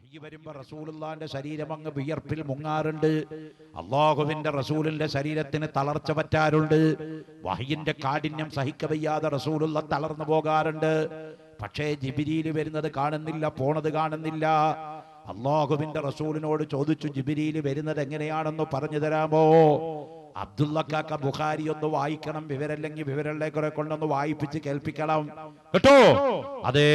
വഹി വരുമ്പോ റസൂലുള്ളാന്റെ ശരീരം അങ്ങ് വിയർപ്പിൽ മുങ്ങാറുണ്ട്. അല്ലാഹുവിന്റെ റസൂലിന്റെ ശരീരത്തിന് തളർച്ച പറ്റാറുണ്ട്. വഹിയിന്റെ കാഠിന്യം സഹിക്കവയ്യാതെ റസൂലുള്ള തളർന്നു പോകാറുണ്ട്. പക്ഷേ ജിബ്രീൽ വരുന്നത് കാണുന്നില്ല, പോണത് കാണുന്നില്ല. അല്ലാഹുവിന്റെ റസൂലിനോട് ചോദിച്ചു, ജിബ്രീൽ വരുന്നത് എങ്ങനെയാണെന്ന് പറഞ്ഞു തരാമോ? അബ്ദുള്ളക്കാക്ക ബുഖാരി ഒന്ന് വായിക്കണം, വിവരല്ലെങ്കിൽ വിവരങ്ങളെ കുറെ കൊണ്ടൊന്ന് വായിപ്പിച്ച് കേൾപ്പിക്കണം കേട്ടോ. അതേ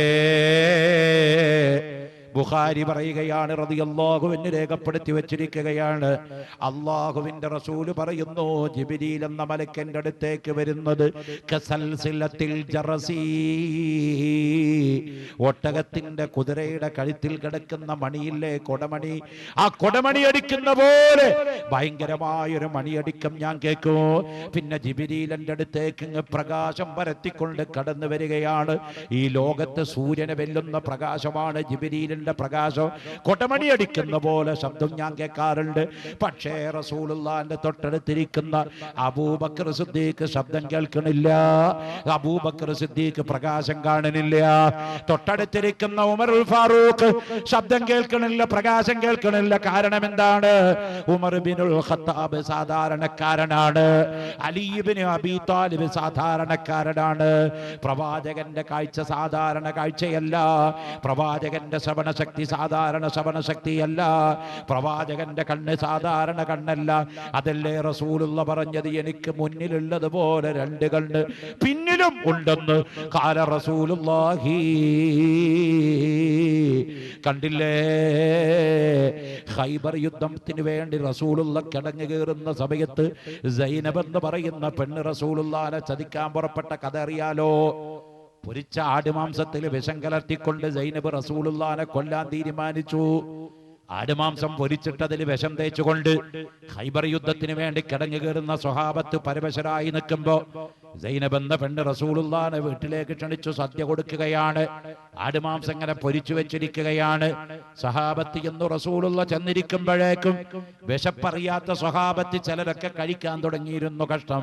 ബുഖാരി പറയുകയാണ്, റളിയല്ലാഹു അൻഹു രേഖപ്പെടുത്തി വെച്ചിരിക്കുകയാണ്, അല്ലാഹുവിന്റെ റസൂൽ പറയുന്നു, ജിബ്രീൽ എന്ന മലക്കന്റെ അടുത്തേക്ക് വരുന്നത് കസൽസിലത്തിൽ ജറസി, ഒട്ടകത്തിന്റെ കുതിരയുടെ കഴുത്തിൽ കിടക്കുന്ന മണിയില്ലേ, കൊടമണി, ആ കൊടമണി അടിക്കുന്ന പോലെ ഭയങ്കരമായൊരു മണിയടിക്കം ഞാൻ കേൾക്കും. പിന്നെ ജിബ്രീൽ എൻ്റെ അടുത്തേക്ക് പ്രകാശം പരത്തിക്കൊണ്ട് കടന്നു വരികയാണ്. ഈ ലോകത്ത് സൂര്യനെ വെല്ലുന്ന പ്രകാശമാണ് ജിബ്രീലിന്റെ പ്രകാശം. കൊടമണി അടിക്കുന്ന പോലെ ശബ്ദം ഞാൻ കേൾക്കാറുണ്ട്. പക്ഷേ റസൂലുള്ളാഹിന്റെ തൊട്ടടുത്തിരിക്കുന്ന അബൂബക്കർ സിദ്ദീഖ് ശബ്ദം കേൾക്കണില്ല, അബൂബക്കർ സിദ്ദീഖ് പ്രകാശം കാണുന്നില്ല. തൊട്ടടുത്തിരിക്കുന്ന ഉമറുൽ ഫാറൂഖ് ശബ്ദം കേൾക്കണില്ല, പ്രകാശം കേൾക്കണില്ല. കാരണം എന്താണ്? ഉമർ ഇബ്നുൽ ഖത്താബ് സാധാരണക്കാരനാണ്, അലി ഇബ്നു അബീ താലിബ് സാധാരണക്കാരനാണ്. പ്രവാചകന്റെ കാഴ്ച സാധാരണ കാഴ്ചയല്ല, പ്രവാചകന്റെ ശ്രവണ ശക്തി സാധാരണ ശ്രവണ ശക്തിയല്ല, പ്രവാചകന്റെ കണ്ണ് സാധാരണ കണ്ണല്ല. അതല്ലേ റസൂലുള്ള പറഞ്ഞത്, എനിക്ക് മുന്നിലുള്ളതുപോലെ രണ്ട് കണ്ണ് പിന്നിലും ഉണ്ടെന്ന്. ഖാല റസൂലുള്ളാഹി, കണ്ടില്ലേ? ഖൈബർ യുദ്ധത്തിന് വേണ്ടി റസൂലുള്ള കിടങ്ങു കയറുന്ന സമയത്ത് സൈനബ് എന്ന് പറയുന്ന പെണ്ണ് റസൂലുള്ളാഹിനെ ചതിക്കാൻ പുറപ്പെട്ട കഥ അറിയാലോ. പൊരിച്ച ആടുമാംസത്തിൽ വിഷം കലർത്തിക്കൊണ്ട് സൈനബ് റസൂലുള്ളാഹിനെ കൊല്ലാൻ തീരുമാനിച്ചു. ആടുമാംസം പൊരിച്ചിട്ടതിൽ വിഷം തേച്ചുകൊണ്ട് ഖൈബർ യുദ്ധത്തിന് വേണ്ടി കിടങ്ങു കയറുന്ന സ്വഹാബത്ത് പരവശരായി നിൽക്കുമ്പോ സൈനബ് എന്ന പെണ്ണ് റസൂലുള്ളാഹിനെ വീട്ടിലേക്ക് ക്ഷണിച്ചു സദ്യ കൊടുക്കുകയാണ്. ആടുമാംസം ഇങ്ങനെ പൊരിച്ചു വെച്ചിരിക്കുകയാണ്. സഹാബത്ത് എന്ന് റസൂലുള്ള ചെന്നിരിക്കുമ്പോഴേക്കും വിശപ്പറിയാത്ത സ്വഹാബത്ത് ചിലരൊക്കെ കഴിക്കാൻ തുടങ്ങിയിരുന്നു. കഷ്ടം.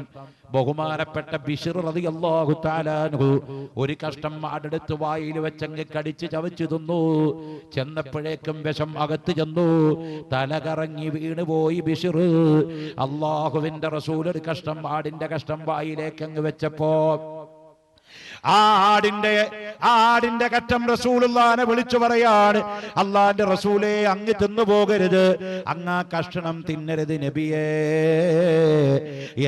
ബഹുമാനപ്പെട്ട ബിശ്ർ റളിയല്ലാഹു തആല അൻഹു ഒരു കഷ്ടം ആടെടുത്ത് വായിൽ വെച്ചങ്ങ് കടിച്ച് ചവച്ചു തിന്നു. ചെന്നപ്പോഴേക്കും വിഷം അകത്ത് ചെന്നു, തലകറങ്ങി വീണുപോയി ബിശ്ർ. അല്ലാഹുവിന്റെ റസൂൽ ഒരു കഷ്ടം ആടിന്റെ കഷ്ടം വായിലേക്ക് അങ്ങ് വെച്ചപ്പോ ആടിന്റെ കറ്റം റസൂലുള്ളാഹിനെ വിളിച്ചു പറയാണ്, അള്ളാന്റെ റസൂലേ, അങ്ങ് തിന്നു പോകരുത്, അങ്ങ് ആ കഷണം തിന്നരുത് നബിയേ,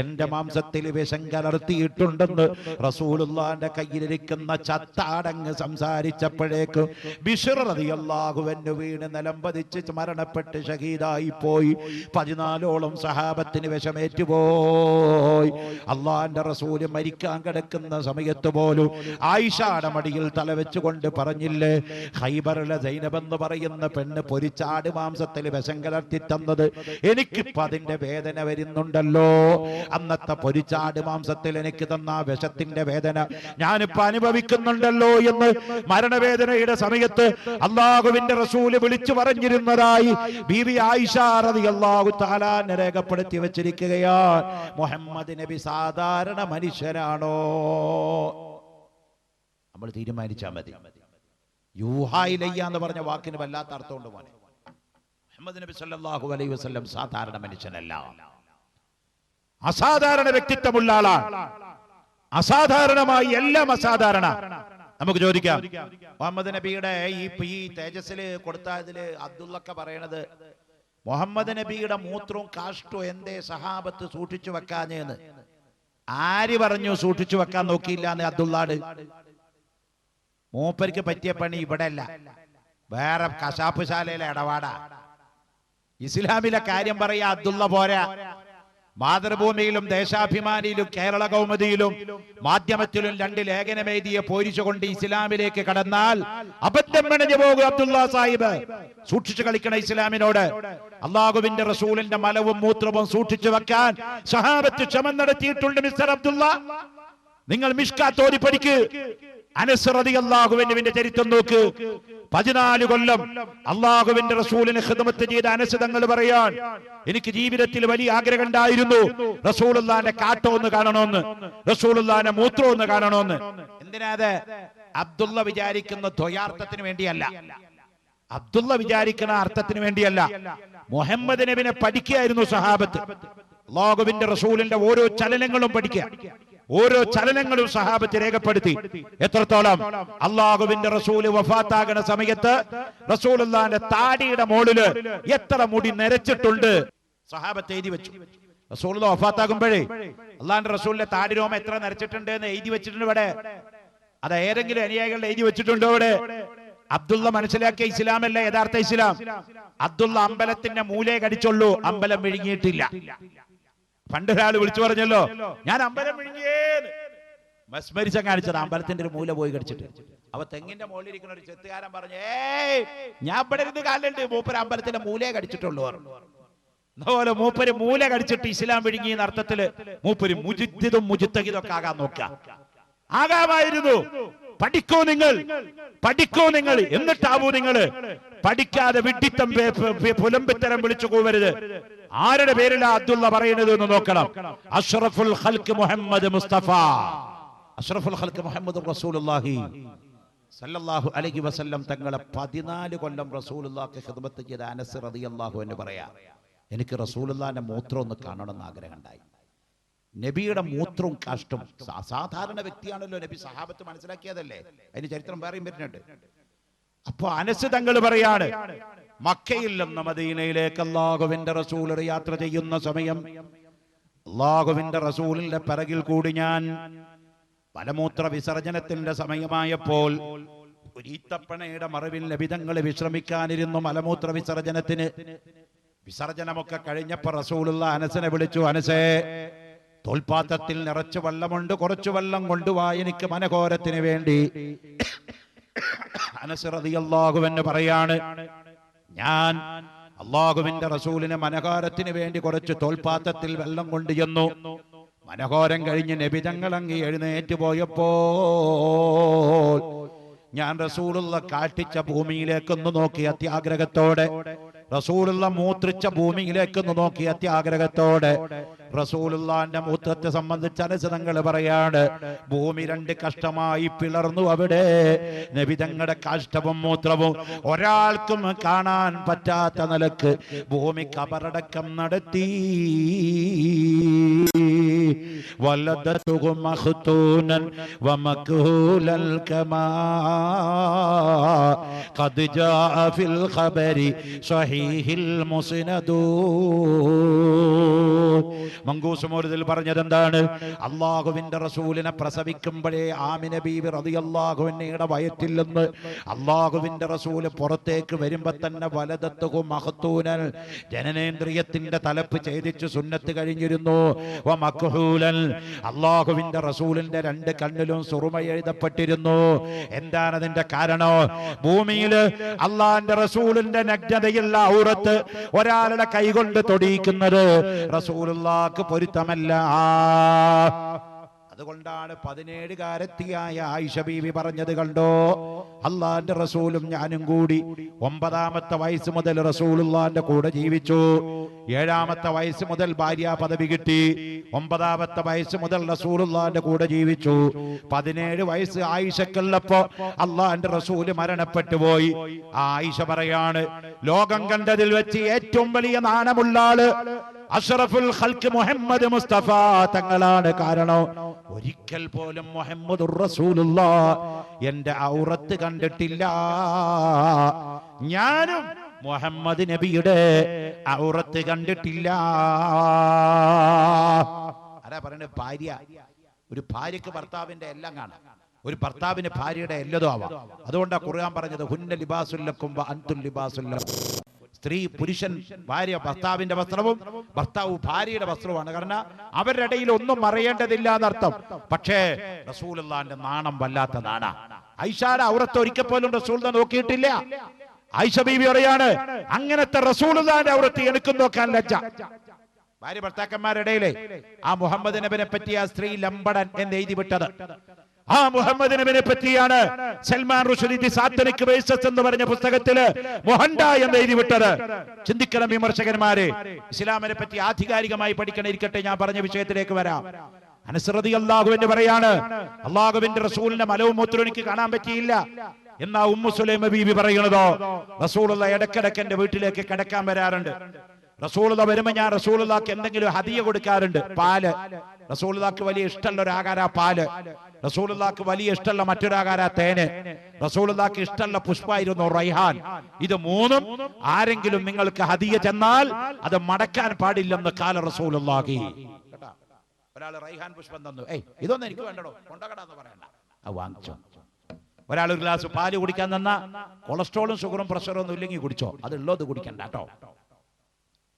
എന്റെ മാംസത്തിൽ വിഷം കലർത്തിയിട്ടുണ്ടെന്ന് റസൂലുള്ളാഹിന്റെ കയ്യിലിരിക്കുന്ന ചത്താടങ്ങ് സംസാരിച്ചപ്പോഴേക്കും ബിശ്ർ റളിയല്ലാഹു അൻഹു വീണ് നിലംപതിച്ച് മരണപ്പെട്ട് ഷഹീദായി പോയി. 14ഓളം സഹാബത്തിന് വിഷമേറ്റുപോയി. അള്ളാന്റെ റസൂല് മരിക്കാൻ കിടക്കുന്ന സമയത്ത് പോലും ആയിഷയുടെ മടിയിൽ തലവെച്ചുകൊണ്ട് പറഞ്ഞില്ലേ, ഖൈബറിലെ സൈനബ് എന്ന് പറയുന്ന പെണ്ണ് പൊരിച്ചാട് മാംസത്തിൽ വിഷം കലർത്തി തന്നത് എനിക്കിപ്പോ അതിന്റെ വേദന വരുന്നുണ്ടല്ലോ. അന്നത്തെ പൊരിച്ചാട് മാംസത്തിൽ എനിക്ക് തന്ന വിഷത്തിന്റെ വേദന ഞാനിപ്പോ അനുഭവിക്കുന്നുണ്ടല്ലോ എന്ന് മരണവേദനയുടെ സമയത്ത് അല്ലാഹുവിന്റെ റസൂല് വിളിച്ചു പറഞ്ഞിരുന്നതായി ബീവി ആയിഷ റളിയല്ലാഹു തആല അൻഹ രേഖപ്പെടുത്തി വെച്ചിരിക്കുകയാണ്. മുഹമ്മദ് നബി സാധാരണ മനുഷ്യനാണോ? നമ്മൾ തീരുമാനിച്ചാൽ മതി. യൂഹായിലയ്യ എന്ന് പറഞ്ഞ വാക്കിന് വല്ലാത്ത അർത്ഥമുണ്ട് മോനെ. മുഹമ്മദ് നബി സല്ലല്ലാഹു അലൈഹി വസല്ലം സാധാരണ മനുഷ്യനല്ല, അസാധാരണ വ്യക്തിത്വമുള്ള ആളാണ്. അസാധാരണമായി എല്ലാം അസാധാരണ. നമുക്ക് ചോദിക്കാം, മുഹമ്മദ് നബിയുടെ ഈ തേജസ്സില് കൊടുത്ത ഇതില് അബ്ദുള്ളക്ക പറയണത്, മുഹമ്മദ് നബിയുടെ മൂത്രവും കാഷ്ടവും എന്തേ സഹാബത്ത് സൂക്ഷിച്ചു വെക്കാഞ്ഞെന്ന്. ആര് പറഞ്ഞു സൂക്ഷിച്ചു വെക്കാൻ നോക്കിയില്ല എന്ന്? അബ്ദുള്ളാട്. മൂപ്പർക്ക് പറ്റിയ പണി ഇവിടെ അല്ല, വേറെ കശാപ്പുശാലയിലെ ഇടപാടാ. ഇസ്ലാമിലെ കാര്യം പറയാ അബ്ദുള്ള പോരാ. മാതൃഭൂമിയിലും ദേശാഭിമാനിയിലും കേരള കൗമുദിയിലും മാധ്യമത്തിലും 2 ലേഖനമെഴുതിയെ പോരിച്ചുകൊണ്ട് ഇസ്ലാമിലേക്ക് കടന്നാൽ അബദ്ധം മെനഞ്ഞു പോകും അബ്ദുള്ള സാഹിബ്. സൂക്ഷിച്ചു കളിക്കണം ഇസ്ലാമിനോട്. അള്ളാഹുവിന്റെ റസൂലിന്റെ മലവും മൂത്രവും സൂക്ഷിച്ചു വെക്കാൻ സഹാബത്ത് ശ്രമം നടത്തിയിട്ടുണ്ട്. മിസ്റ്റർ അബ്ദുള്ള, നിങ്ങൾ മിഷ്കാത്ത് ഓതി പഠിക്ക്. അനസ് റളിയല്ലാഹു അൻഹുവിന്റെ ചരിത്രം നോക്ക്. 14 കൊല്ലം അള്ളാഹുവിന്റെ റസൂലിന് ഖിദ്മത്ത് ചെയ്ത അനസ് തങ്ങൾ പറയാൻ, എനിക്ക് ജീവിതത്തിൽ വലിയ ആഗ്രഹം ഉണ്ടായിരുന്നു റസൂലുള്ളാഹിന്റെ കാട്ടം ഒന്ന് കാണണമെന്ന്, റസൂലുള്ളാഹിന്റെ മൂത്രം ഒന്ന് കാണണമെന്ന്. എന്തിനാത്? അബ്ദുള്ള വിചാരിക്കുന്ന ദ്വയാർത്ഥത്തിന് വേണ്ടിയല്ല. അബ്ദുള്ള വിചാരിക്കുന്ന അർത്ഥത്തിന് വേണ്ടിയല്ല. മുഹമ്മദ് നബിനെ പഠിക്കുകയായിരുന്നു സഹാബത്ത്. അല്ലാഹുവിന്റെ റസൂലിന്റെ ഓരോ ചലനങ്ങളും പഠിക്കുക. ഓരോ ചലനങ്ങളും സഹാബത്ത് രേഖപ്പെടുത്തി. എത്രത്തോളം? അല്ലാഹുവിന്റെ റസൂല് വഫാത്താകുന്ന സമയത്ത് റസൂലുള്ളാഹിന്റെ താടിയുടെ മുകളില് എത്ര മുടി നരച്ചിട്ടുണ്ട് സഹാബത്ത് എഴുതി വെച്ചു. റസൂലുള്ളാഹി വഫാത്താകുമ്പോഴേ അല്ലാഹുവിന്റെ റസൂലിന്റെ താടി രോമം എത്ര നരച്ചിട്ടുണ്ട് എന്ന് എഴുതി വെച്ചിട്ടുണ്ട് ഇവിടെ. അത് ഏതെങ്കിലും അനുയായികളുടെ എഴുതി വെച്ചിട്ടുണ്ടോ ഇവിടെ? അബ്ദുള്ള മനസ്സിലാക്കിയ ഇസ്ലാമല്ല യഥാർത്ഥ ഇസ്ലാം. അബ്ദുള്ള അമ്പലത്തിന്റെ മൂലയെ കടിച്ചുള്ളൂ, അമ്പലം വിഴുങ്ങിയിട്ടില്ല. പണ്ടൊരാൾ വിളിച്ചു പറഞ്ഞല്ലോ, ഞാൻ അമ്പലം വിഴുങ്ങിയേന്ന്. മസ്മരിച്ച കാണിച്ചത് അമ്പലത്തിന്റെ ഒരു മൂല പോയി കടിച്ചിട്ട്. അവ തെങ്ങിന്റെ മുകളിൽ ഇരിക്കുന്ന ഒരു ചെത്തുകാരൻ പറഞ്ഞു, ഏയ് ഞാൻ ഇവിടെ ഇരുന്ന് കാലുണ്ട്, മൂപ്പര് അമ്പലത്തിന്റെ മൂലയെ കടിച്ചിട്ടുള്ളൂ. അതുപോലെ മൂപ്പര് മൂല കടിച്ചിട്ട് ഇസ്ലാം വിഴുങ്ങി എന്ന അർത്ഥത്തില് മൂപ്പര് മുജിദ്ദിദും മുജിത്തഹിദും ഒക്കെ ആകാൻ നോക്കുക. ആകാമായിരുന്നു. പഠിക്കോ നിങ്ങൾ, പഠിക്കോ നിങ്ങൾ. എന്നിട്ടാവൂ നിങ്ങൾ പഠിക്കാതെ വിഡ്ഢിത്തം പുലമ്പിത്തരം വിളിച്ചു പോവരുത്. ആരുടെ പേരിലാ അബ്ദുള്ള പറയുന്നത് എന്ന് നോക്കണം. അഷ്റഫുൽ ഖൽഖ് മുഹമ്മദ് മുസ്തഫ, അഷ്റഫുൽ ഖൽഖ് മുഹമ്മദ് റസൂലുള്ളാഹി സല്ലല്ലാഹു അലൈഹി വസല്ലം തങ്ങളെ 14 കൊല്ലം റസൂലുള്ളാഹിക്ക് ഖിദ്മത്ത് ചെയ്ത അനസ് റളിയല്ലാഹു അൻഹു പറയാ, എനിക്ക് റസൂലുള്ളാഹിന്റെ മൂത്രം ഒന്ന് കാണണമെന്ന് ആഗ്രഹം ഉണ്ടായി. നബിയുടെ മൂത്രവും കാഷ്ടവും സാധാരണ വ്യക്തിയാണല്ലോ നബി, സഹാബത്ത് മനസ്സിലാക്കിയതല്ലേ, അതിന് ചരിത്രം വേറെയും വരുന്നുണ്ട്. അപ്പൊ അനസ് തങ്ങൾ പറയാണ്, മക്കയിൽ നിന്ന് മദീനയിലേക്ക് അല്ലാഹുവിന്റെ റസൂൽ യാത്ര ചെയ്യുന്ന സമയം അല്ലാഹുവിന്റെ റസൂലിന്റെ പിറകിൽ കൂടി ഞാൻ മലമൂത്ര വിസർജനത്തിന്റെ സമയമായപ്പോൾ ഒരു ഈത്തപ്പനയുടെ മറവിൽ നബി തങ്ങൾ വിശ്രമിക്കാനിരുന്നു. മലമൂത്ര വിസർജനത്തിന് വിസർജനമൊക്കെ കഴിഞ്ഞപ്പോ റസൂലുള്ളാഹി അനസിനെ വിളിച്ചു, അനസേ തോൽപാത്രത്തിൽ നിറച്ച് വെള്ളമുണ്ട്, കുറച്ചു വെള്ളം കൊണ്ടുവാ എനിക്ക് മനഘോരത്തിന് വേണ്ടി. അനസ് റളിയല്ലാഹു അൻഹു പറയാണ്, ഞാൻ അല്ലാഹുവിന്റെ റസൂലിന് മനഘോരത്തിന് വേണ്ടി കുറച്ച് തോൽപാത്രത്തിൽ വെള്ളം കൊണ്ട് ചെന്നു. മനഘോരം കഴിഞ്ഞ് നബി തങ്ങൾ അങ്ങ് എഴുന്നേറ്റ് പോയപ്പോൾ ഞാൻ റസൂലുള്ള കാട്ടിച്ച ഭൂമിയിലേക്കൊന്ന് നോക്കി അത്യാഗ്രഹത്തോടെ, റസൂലുള്ള മൂത്രിച്ച ഭൂമിയിലേക്കൊന്ന് നോക്കി അത്യാഗ്രഹത്തോടെ. റസൂലുള്ളാന്റെ മൂത്രത്തെ സംബന്ധിച്ച് അനസ് തങ്ങൾ പറയാണ്, ഭൂമി 2 കഷ്ടമായി പിളർന്നു. അവിടെ നബി തങ്ങളുടെ കാഷ്ടവും മൂത്രവും ഒരാൾക്കും കാണാൻ പറ്റാത്ത നിലക്ക് ഭൂമി കബറടക്കം നടത്തി. വലദതുഹു മഖ്തൂനൻ വമക്ഹൂലൽ കമാ ഖദ് ജാഅ ഫിൽ ഖബരി സ്വഹീഹിൽ മുസ്നദൂ. മങ്കൂസ് മൗലിദിൽ പറഞ്ഞത് എന്താണ്? അല്ലാഹുവിന്റെ റസൂലിനെ പ്രസവിക്കുമ്പോഴേ ആമിന ബീവി റളിയല്ലാഹു അൻഹയുടെ വയറ്റിൽ നിന്ന് അല്ലാഹുവിന്റെ റസൂല് പുറത്തേക്ക് വരുമ്പോ തന്നെ വലദത്തുഹു മഖ്തൂനൻ, ജനനേന്ദ്രിയത്തിന്റെ തലപ്പ് ഛേദിച്ച് സുന്നത്ത് കഴിഞ്ഞിരുന്നു. വമക്ഹൂലൻ, അല്ലാഹുവിന്റെ റസൂലിന്റെ 2 കണ്ണിലും സുറുമ എഴുതപ്പെട്ടിരുന്നു. എന്താണ് അതിന്റെ കാരണം? ഭൂമിയിൽ അല്ലാഹുവിന്റെ റസൂലിന്റെ നഗ്നതയുള്ള ഔറത്ത് ഒരാളുടെ കൈകൊണ്ട് തൊടിയിക്കുന്നത് റസൂലുള്ളാഹിക്ക് പൊരുത്തമല്ല. അതുകൊണ്ടാണ് 17കാരത്തിയായ ആയിഷ ബീവി പറഞ്ഞത് കണ്ടോ, അള്ളാന്റെ റസൂലും ഞാനും കൂടി 9ാമത്തെ വയസ്സ് മുതൽ റസൂലുള്ളാന്റെ കൂടെ ജീവിച്ചു. 7ാമത്തെ വയസ്സ് മുതൽ ഭാര്യ പദവി കിട്ടി. 9ാമത്തെ വയസ്സ് മുതൽ റസൂലുള്ളാന്റെ കൂടെ ജീവിച്ചു. 17 വയസ്സ് ആയിഷക്കുള്ളപ്പോ അള്ളാന്റെ റസൂല് മരണപ്പെട്ടു പോയി. ആയിഷ പറയാണ്, ലോകം കണ്ടതിൽ വെച്ച് ഏറ്റവും വലിയ നാണമുള്ള ആള് അഷ്റഫുൽ ഖൽഖ് മുഹമ്മദ് മുസ്തഫ തങ്ങളാണ്. കാരണം ഒരിക്കൽ പോലും മുഹമ്മദുർ റസൂലുള്ളാഹ് എന്റെ ഔറത്ത് കണ്ടിട്ടില്ല. ഞാനും മുഹമ്മദ് നബിയുടെ ഔറത്ത് കണ്ടിട്ടില്ല. ആരാ പറയുന്നത്? ഭാര്യ. ഒരു ഭാര്യക്ക് ഭർത്താവിന്റെ എല്ലാം കാണാം, ഒരു ഭർത്താവിന് ഭാര്യയുടെ എല്ലതും ആവാം. അതുകൊണ്ടാണ് ഖുർആൻ പറഞ്ഞത്, ഹുന്ന ലിബാസുൽ ലക്കും വ അൻതും ലിബാസുൽ ലക്കും. സ്ത്രീ പുരുഷൻ ഭാര്യ ഭർത്താവിന്റെ വസ്ത്രവും ഭർത്താവ് ഭാര്യയുടെ വസ്ത്രവുമാണ്. കാരണം അവരുടെ ഇടയിൽ ഒന്നും മറയേണ്ടതില്ല എന്നർത്ഥം. പക്ഷേ റസൂലുള്ളാഹിന്റെ നാണം വല്ലാത്ത നാണ. ആയിഷയുടെ ഔറത്ത് ഒരിക്കൽ പോലും റസൂലുള്ളാഹി നോക്കിയിട്ടില്ല. ആയിഷ ബീവി പറയാണ്, അങ്ങനത്തെ റസൂലുള്ളാഹിന്റെ ഔറത്ത് എനിക്കും നോക്കാൻ ലജ്ജ. ഭാര്യ ഭർത്താക്കന്മാരുടെ ഇടയിലെ ആ മുഹമ്മദ് നബിനെ പറ്റി ആ സ്ത്രീ ലംബടൻ എന്ന് എഴുതി വിട്ടത്. ആ മുഹമ്മദ് നബിനെ പറ്റിയാണ് സൽമാൻ റുഷ്ദി സാത്തനിക് വൈസസ് എന്ന് പറഞ്ഞ പുസ്തകത്തില് മൊഹണ്ട എന്ന് എഴുതി വിട്ടത്. ചിന്തിക്കണം വിമർശകന്മാരെ, ഇസ്ലാമിനെ പറ്റി ആധികാരികമായി പഠിക്കണം. ഇരിക്കട്ടെ, ഞാൻ പറഞ്ഞ വിഷയത്തിലേക്ക് വരാം. അനസ് റളിയല്ലാഹു അൻഹു പറയാണ്, അല്ലാഹുവിന്റെ റസൂലിന്റെ മലവും മൂത്രവും എനിക്ക് കാണാൻ പറ്റിയില്ല. എന്നാ ഉമ്മു സുലൈമ ബീബി പറയുന്നതോ റസൂലുള്ള ഇടക്കിടക്ക് എന്റെ വീട്ടിലേക്ക് കിടക്കാൻ വരാറുണ്ട്. റസൂലുള്ള വരുമ്പോ ഞാൻ റസൂലുള്ളാക്ക് എന്തെങ്കിലും ഹദിയ കൊടുക്കാറുണ്ട്. പാല്, റസൂലുള്ളാക്ക് വലിയ ഇഷ്ടമുള്ള ഒരു ആഹാര പാല്, റസൂലുള്ളാക്ക് വലിയ ഇഷ്ടമുള്ള മറ്റൊരാകാര തേന്, റസൂലുള്ളാക്ക് ഇഷ്ടമുള്ള പുഷ്പമായിരുന്നു റൈഹാൻ. ഇത് മൂന്നും ആരെങ്കിലും നിങ്ങൾക്ക് ഹദിയ ചെന്നാൽ അത് മടക്കാൻ പാടില്ലെന്ന് കാല റസൂലുള്ളാഹി. ഒരാൾ റൈഹാൻ പുഷ്പം തന്നു, ഇതൊന്നും എനിക്ക് വേണ്ടടോ, കൊണ്ടകടാന്ന് പറയണ്ട, അത് വാങ്ങിച്ചോ. ഒരാൾ ഒരു ഗ്ലാസ് പാല് കുടിക്കാൻ തന്ന കൊളസ്ട്രോളും ഷുഗറും പ്രഷറും ഒന്നും ഇല്ലെങ്കിൽ കുടിച്ചോ, അതുള്ളത് കുടിക്കണ്ട കേട്ടോ,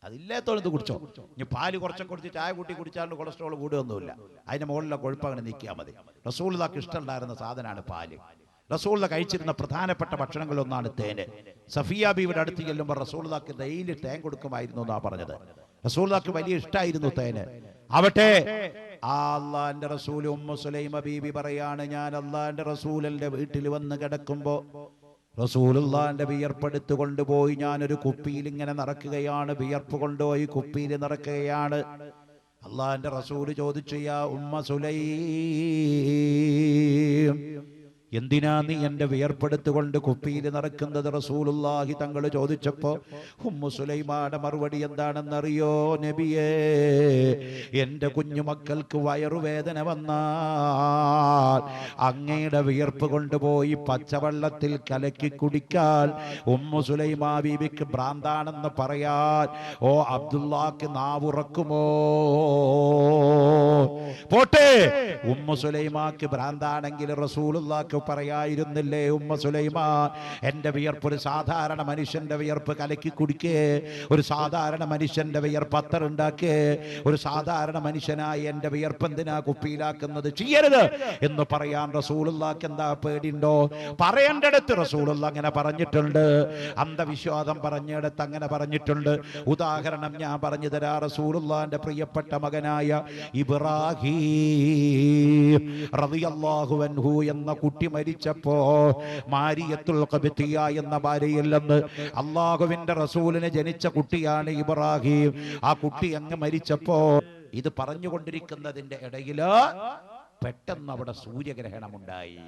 അതില്ലാത്തോളത് കുടിച്ചോ. ഇനി പാല് കുറച്ചൊക്കെ കുടിച്ച് ചായ കൂട്ടി കുടിച്ചാലും കൊളസ്ട്രോൾ കൂടുകയൊന്നുമില്ല, അതിന്റെ മുകളിലെ കൊഴുപ്പ് അങ്ങനെ നീക്കിയാൽ മതി. റസൂലുള്ളാഹിക്ക് ഇഷ്ടമുണ്ടായിരുന്ന സാധനമാണ് പാല്. റസൂലുള്ള കഴിച്ചിരുന്ന പ്രധാനപ്പെട്ട ഭക്ഷണങ്ങളൊന്നാണ് തേന്. സഫിയ ബീവിയുടെ അടുത്ത് ചെല്ലുമ്പോൾ റസൂലുള്ളാഹിക്ക് ഡെയിലി തേൻ കൊടുക്കുമായിരുന്നു എന്നാ പറഞ്ഞത്. റസൂലുള്ളാഹിക്ക് വലിയ ഇഷ്ടമായിരുന്നു തേന്. ആവട്ടെ അള്ളാന്റെ റസൂൽ ഉമ്മു സുലൈമ ബീബി പറയാണ്, ഞാൻ അള്ളാന്റെ റസൂലിന്റെ വീട്ടിൽ വന്ന് കിടക്കുമ്പോ റസൂലുള്ളാന്റെ വിയർപ്പെടുത്ത് കൊണ്ടുപോയി ഞാനൊരു കുപ്പിയിൽ ഇങ്ങനെ നിറക്കുകയാണ്. വിയർപ്പ് കൊണ്ടുപോയി കുപ്പിയിൽ നിറക്കുകയാണ്. അള്ളാന്റെ റസൂല് ചോദിച്ചു, യാ ഉമ്മ സുലൈം, എന്തിനാ നീ എന്റെ വിയർപ്പെടുത്ത് കൊണ്ട് കുപ്പിയിൽ നിറക്കുന്നത്? റസൂലുള്ളാഹി തങ്ങൾ ചോദിച്ചപ്പോ ഉമ്മു സുലൈമാന്റെ മറുപടി എന്താണെന്നറിയോ നബിയേ? എന്റെ കുഞ്ഞുമക്കൾക്ക് വയറുവേദന വന്നാൽ അങ്ങയുടെ വിയർപ്പ് കൊണ്ടുപോയി പച്ചവെള്ളത്തിൽ കലക്കി കുടിക്കാൻ ഉമ്മു സുലൈമാ ബീബിക്ക് ഭ്രാന്താണെന്ന് പറയാൻ ഓ അബ്ദുല്ലാക്ക് നാവുറക്കുമോ? പോട്ടെ, ഉമ്മു സുലൈമാക്ക് ഭ്രാന്താണെങ്കിൽ റസൂലുള്ളാഹിക്ക് പറയായിരുന്നില്ലേ, ഉമ്മ സുലൈമാ, എന്റെ വിയർപ്പ് ഒരു സാധാരണ മനുഷ്യന്റെ വിയർപ്പ് കലക്കി കുടിക്കേ, ഒരു സാധാരണ മനുഷ്യന്റെ വിയർപ്പ് അത്തറുണ്ടാക്കേ, ഒരു സാധാരണ മനുഷ്യനായി എന്റെ വിയർപ്പ് എന്തിനാ കുപ്പിയിലാക്കുന്നത്? ചെയ്യരുത് എന്ന് പറയാൻ റസൂലുള്ളാഹിക്ക് എന്താ പേടിയുണ്ടോ? പറയേണ്ടടുത്ത് റസൂലുള്ള അങ്ങനെ പറഞ്ഞിട്ടുണ്ട്. അന്ധവിശ്വാസം പറഞ്ഞിടത്ത് അങ്ങനെ പറഞ്ഞിട്ടുണ്ട്. ഉദാഹരണം ഞാൻ പറഞ്ഞു തരാ. റസൂലുള്ളാഹിന്റെ പ്രിയപ്പെട്ട മകനായ ഇബ്രാഹിം റളിയല്ലാഹു അൻഹു എന്ന കുട്ടി മരിച്ചപ്പോ മാരിയത്തുൽ ഖബ്തിയ എന്ന ഭാര്യയിൽ നിന്ന് അല്ലാഹുവിന്റെ റസൂലിനെ ജനിച്ച കുട്ടിയാണ് ഇബ്രാഹിം. ആ കുട്ടി അങ്ങ് മരിച്ചപ്പോ ഇത് പറഞ്ഞുകൊണ്ടിരിക്കുന്നതിന്റെ ഇടയില് പെട്ടെന്ന് അവിടെ സൂര്യഗ്രഹണമുണ്ടായി.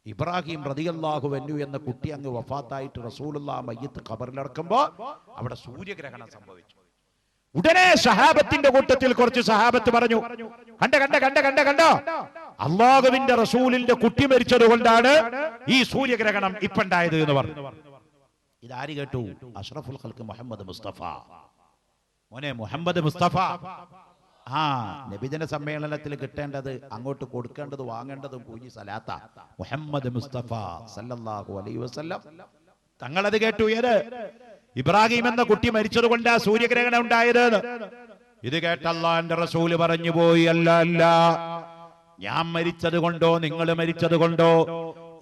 ഇബ്രാഹിം റളിയല്ലാഹു അൻഹു എന്ന കുട്ടി അങ്ങ് വഫാത്തായിട്ട് റസൂലുള്ളാഹി മയ്യിത്ത് ഖബറിലിറക്കുമ്പോ അവിടെ സൂര്യഗ്രഹണം സംഭവിച്ചു. ഉടനെ സഹാബത്തിന്റെ കൂട്ടത്തിൽ കുറച്ച് സഹാബത്ത് പറഞ്ഞു, കണ്ടോ അല്ലാഹുവിന്റെ റസൂലിന്റെ കുട്ടി മരിച്ചത് കൊണ്ടാണ് ഈ സൂര്യഗ്രഹണം ഇപ്പണ്ടായത് എന്ന് പറഞ്ഞു. ഇതാര് കേട്ടു? അഷ്റഫുൽ ഖൽഖ് മുഹമ്മദ് മുസ്തഫ. മോനെ മുഹമ്മദ് മുസ്തഫ. നബിദിന സമ്മേളനത്തിൽ കിട്ടേണ്ടത്, അങ്ങോട്ട് കൊടുക്കേണ്ടത്, വാങ്ങേണ്ടതും പൂജി സലാത്ത മുഹമ്മദ് മുസ്തഫ സല്ലല്ലാഹു അലൈഹി വസല്ലം തങ്ങളത് കേട്ടു. ഏത്? ഇബ്രാഹിം എന്ന കുട്ടി മരിച്ചത് കൊണ്ടാ സൂര്യഗ്രഹണം ഉണ്ടായത്. ഇത് കേട്ട അല്ലാഹുവിന്റെ റസൂല് പറഞ്ഞു പോയി, അല്ല അല്ല, ഞാൻ മരിച്ചത് കൊണ്ടോ നിങ്ങൾ മരിച്ചത് കൊണ്ടോ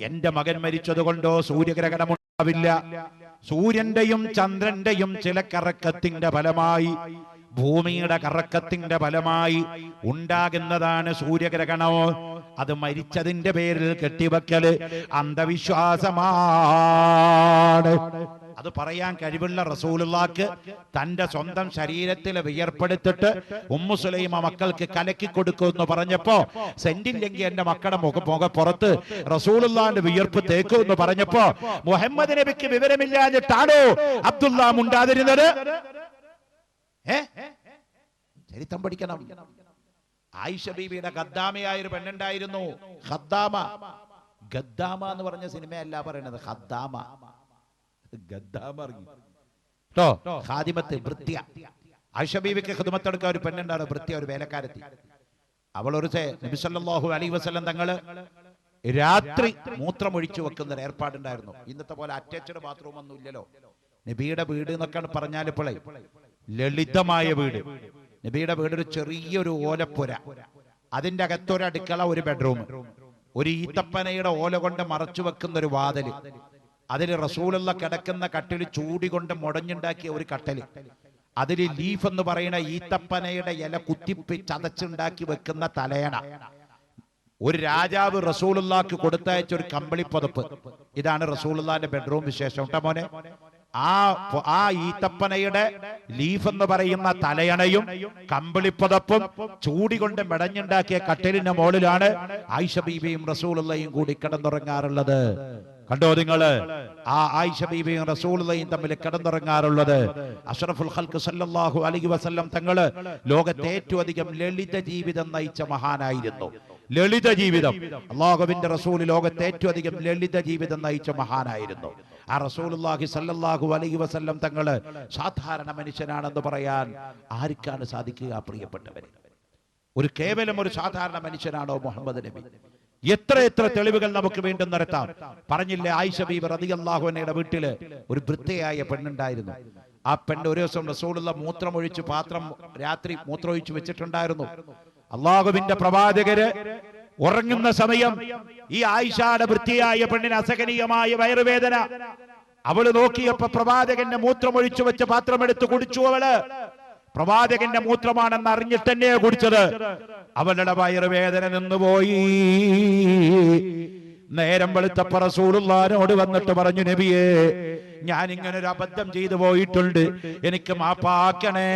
എന്റെ മകൻ മരിച്ചത് കൊണ്ടോ സൂര്യഗ്രഹണം ഉണ്ടാവില്ല. സൂര്യന്റെയും ചന്ദ്രന്റെയും ചില കറക്കത്തിന്റെ ഫലമായി, ഭൂമിയുടെ കറക്കത്തിന്റെ ഫലമായി ഉണ്ടാകുന്നതാണ് സൂര്യഗ്രഹണം. അത് മരിച്ചതിന്റെ പേരിൽ കെട്ടിവെക്കല് അന്ധവിശ്വാസമാണ്. അത് പറയാൻ കഴിവുള്ള റസൂലുള്ളാഹിക്ക് തന്റെ സ്വന്തം ശരീരത്തിൽ വിയർപ്പെടുത്തിട്ട് ഉമ്മു സുലൈമ മക്കൾക്ക് കലക്കി കൊടുക്കുമെന്ന് പറഞ്ഞപ്പോ, സെന്റില്ലെങ്കിൽ എന്റെ മക്കളുടെ മുഖ പുറത്ത് റസൂലുള്ളാഹിന്റെ വിയർപ്പ് തേക്കുമെന്ന് പറഞ്ഞപ്പോ മുഹമ്മദ് നബിക്ക് വിവരമില്ലാഞ്ഞിട്ടാണോ അബ്ദുല്ലാ ഉണ്ടാതിരുന്നത്? ചരിത്രം പഠിക്കണം. ആയിഷ ബീവിയുടെ ഖദ്ദാമയായ ഒരു പെണ്ണുണ്ടായിരുന്നു. ഖദ്ദാമ. ഗദ്ദാമ എന്ന് പറഞ്ഞ സിനിമയല്ല പറയണത്, ഖദ്ദാമ. ഗദ്ദാമ ഖാദിമത്ത്, ഭൃത്യ. ആയിഷ ബീവിക്ക് ഖിദ്മത്ത് എടുക്കാൻ ഒരു പെണ്ണുണ്ടാണ്, ഭൃത്യ, ഒരു വേലക്കാരത്തി. അവൾ ഒരു നബി സല്ലല്ലാഹു അലൈഹി വസല്ലം തങ്ങള് രാത്രി മൂത്രമൊഴിച്ചു വെക്കുന്ന ഒരു ഏർപ്പാടുണ്ടായിരുന്നു. ഇന്നത്തെ പോലെ അറ്റാച്ച്ഡ് ബാത്റൂം ഒന്നും ഇല്ലല്ലോ. നബിയുടെ വീട് എന്നൊക്കെ പറഞ്ഞാൽ ഇപ്പോഴേ ലളിതമായ വീട്. നബിയുടെ വീട് ഒരു ചെറിയൊരു ഓലപ്പുര, അതിന്റെ അകത്തൊരു അടുക്കള, ഒരു ബെഡ്റൂം, ഒരു ഈത്തപ്പനയുടെ ഓല കൊണ്ട് മറച്ചു വെക്കുന്ന ഒരു വാതില്, അതിൽ റസൂലുള്ള കിടക്കുന്ന കട്ടില് ചൂടി കൊണ്ട് മുടഞ്ഞുണ്ടാക്കിയ ഒരു കട്ടല്, അതിൽ ലീഫ് എന്ന് പറയുന്ന ഈത്തപ്പനയുടെ ഇല കുത്തിപ്പി ചതച്ചുണ്ടാക്കി വെക്കുന്ന തലയണ, ഒരു രാജാവ് റസൂലുള്ളാഹിക്ക് കൊടുത്തയച്ച ഒരു കമ്പിളി പുതപ്പ്. ഇതാണ് റസൂലുള്ളാഹിന്റെ ബെഡ്റൂം വിശേഷം. കേട്ടോ മോനെ, ആ ഈത്തപ്പനയുടെ ലീഫ് എന്ന് പറയുന്ന തലയണയും കമ്പിളിപ്പതപ്പും ചൂടികൊണ്ട് മെടഞ്ഞുണ്ടാക്കിയ കട്ടിലിന്റെ മുകളിലാണ് ആയിഷ ബീവിയും റസൂലുള്ളയും കൂടി കിടന്നുറങ്ങാറുള്ളത്. കണ്ടോ നിങ്ങള്? ആ ആയിഷ ബീവിയും റസൂലുള്ളയും തമ്മിൽ കിടന്നുറങ്ങാറുള്ളത്. അഷ്റഫുൽ ഖൽഖ് സല്ലല്ലാഹു അലൈഹി വസല്ലം തങ്ങള് ലോകത്തെ ഏറ്റവും അധികം ലളിത ജീവിതം നയിച്ച മഹാനായിരുന്നു. ലളിത ജീവിതം, അല്ലാഹുവിന്റെ റസൂൽ ലോകത്തെ ഏറ്റവും അധികം ലളിത ജീവിതം നയിച്ച മഹാനായിരുന്നു. ആ റസൂലുള്ളാഹി സല്ലല്ലാഹു അലൈഹി വസല്ലം തങ്ങള് സാധാരണ മനുഷ്യനാണെന്ന് പറയാൻ ആർക്കാണ് സാധിക്കുക? പ്രിയപ്പെട്ടവരെ, കേവലം ഒരു സാധാരണ മനുഷ്യനാണോ മുഹമ്മദ് നബി? എത്ര എത്ര തെളിവുകൾ നമുക്ക് വീണ്ടും നിരത്താം. പറഞ്ഞില്ലേ, ആയിഷ ബീവി റളിയല്ലാഹു അൻഹയുടെ വീട്ടില് ഒരു വൃദ്ധയായ പെണ്ണുണ്ടായിരുന്നു. ആ പെണ്ണ് ഒരു ദിവസം റസൂലുള്ള മൂത്രമൊഴിച്ച് പാത്രം രാത്രി മൂത്രമൊഴിച്ച് വെച്ചിട്ടുണ്ടായിരുന്നു. അള്ളാഹുവിന്റെ പ്രവാചകര് ഉറങ്ങുന്ന സമയം ഈ ആയിഷയുടെ വൃത്തിയായ പെണ്ണിന് അസഹനീയമായ വയറുവേദന. അവള് നോക്കിയപ്പോ പ്രവാചകന്റെ മൂത്രമൊഴിച്ചു വെച്ച പാത്രം എടുത്ത് കുടിച്ചു. അവള് പ്രവാചകന്റെ മൂത്രമാണെന്ന് അറിഞ്ഞിട്ട് തന്നെയാ കുടിച്ചത്. അവളുടെ വയറുവേദന നിന്നുപോയി. നേരം വെളുത്തപ്പോ റസൂലുള്ളാഹിനോട് വന്നിട്ട് പറഞ്ഞു, നബിയേ, ഞാൻ ഇങ്ങനെ ഒരു അബദ്ധം ചെയ്തു പോയിട്ടുണ്ട്, എനിക്ക് മാപ്പാക്കണേ.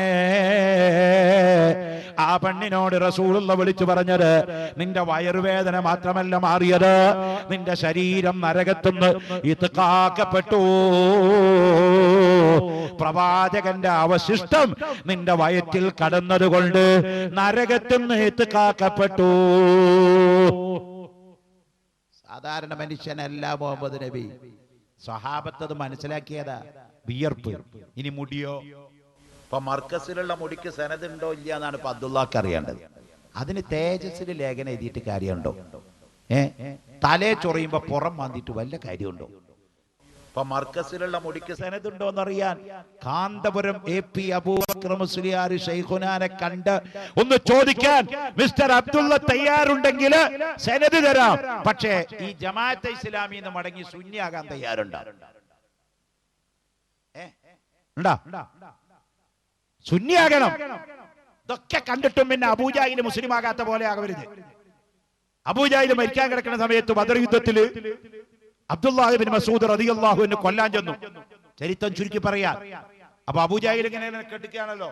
ആ പെണ്ണിനോട് റസൂലുള്ള വിളിച്ചു പറഞ്ഞത്, നിന്റെ വയറുവേദന മാത്രമല്ല മാറിയത്, നിന്റെ ശരീരം നരകത്തുനിന്ന് ഇത്കാക്കപ്പെട്ടു. പ്രവാചകന്റെ അവശിഷ്ടം നിന്റെ വയറ്റിൽ കടന്നതുകൊണ്ട് നരകത്തുനിന്ന് ഇത്കാക്കപ്പെട്ടു. സാധാരണ മനുഷ്യനല്ല മുഹമ്മദ് നബി. സ്വഹാബത്ത് മനസ്സിലാക്കിയതാ. വിയർപ്പ്. ഇനി മുടിയോ? ഇപ്പൊ മർക്കസിലുള്ള മുടിക്ക് സനതുണ്ടോ ഇല്ല എന്നാണ് ഇപ്പൊ അബ്ദുള്ളാക്ക് അറിയേണ്ടത്. അതിന് തേജസ്സിൽ ലേഖനം എഴുതിയിട്ട് കാര്യമുണ്ടോ? തലേ ചൊറിയുമ്പോ പുറം മാന്തിയിട്ട് വല്ല കാര്യമുണ്ടോ? ഇപ്പൊ മർക്കസിലുള്ള മുടിക്ക് സനതുണ്ടോ എന്നറിയാൻ കാന്തപുരം AP അബൂബക്കർ മുസ്ലിയാർ ശൈഖുനാനെ കണ്ട് ഒന്ന് ചോദിക്കാൻ മിസ്റ്റർ അബ്ദുള്ള തയ്യാറുണ്ടെങ്കിൽ സനത് തരാം. പക്ഷേ ഈ ജമാഅത്തെ ഇസ്ലാമിന്ന് മടങ്ങി സുന്നിയാകാൻ തയ്യാറുണ്ടോ? സുന്നിയാകണം. ഇതൊക്കെ കണ്ടിട്ടും പിന്നെ അബൂജാഹിൽ മുസ്ലിം ആകാത്ത പോലെ ആകരുത്. അബൂജാഹിൽ മരിക്കാൻ കിടക്കുന്ന സമയത്ത് ബദർ യുദ്ധത്തില് അബ്ദുല്ലാഹി ബിൻ മസ്ഊദ് റളിയല്ലാഹു അൻഹു കൊല്ലാൻ ചെന്നു. ചരിത്രം ചുരുക്കി പറയാ. അപ്പൊ അബൂജാഹിൽ ഇങ്ങനെ കെടുക്കുകയാണല്ലോ.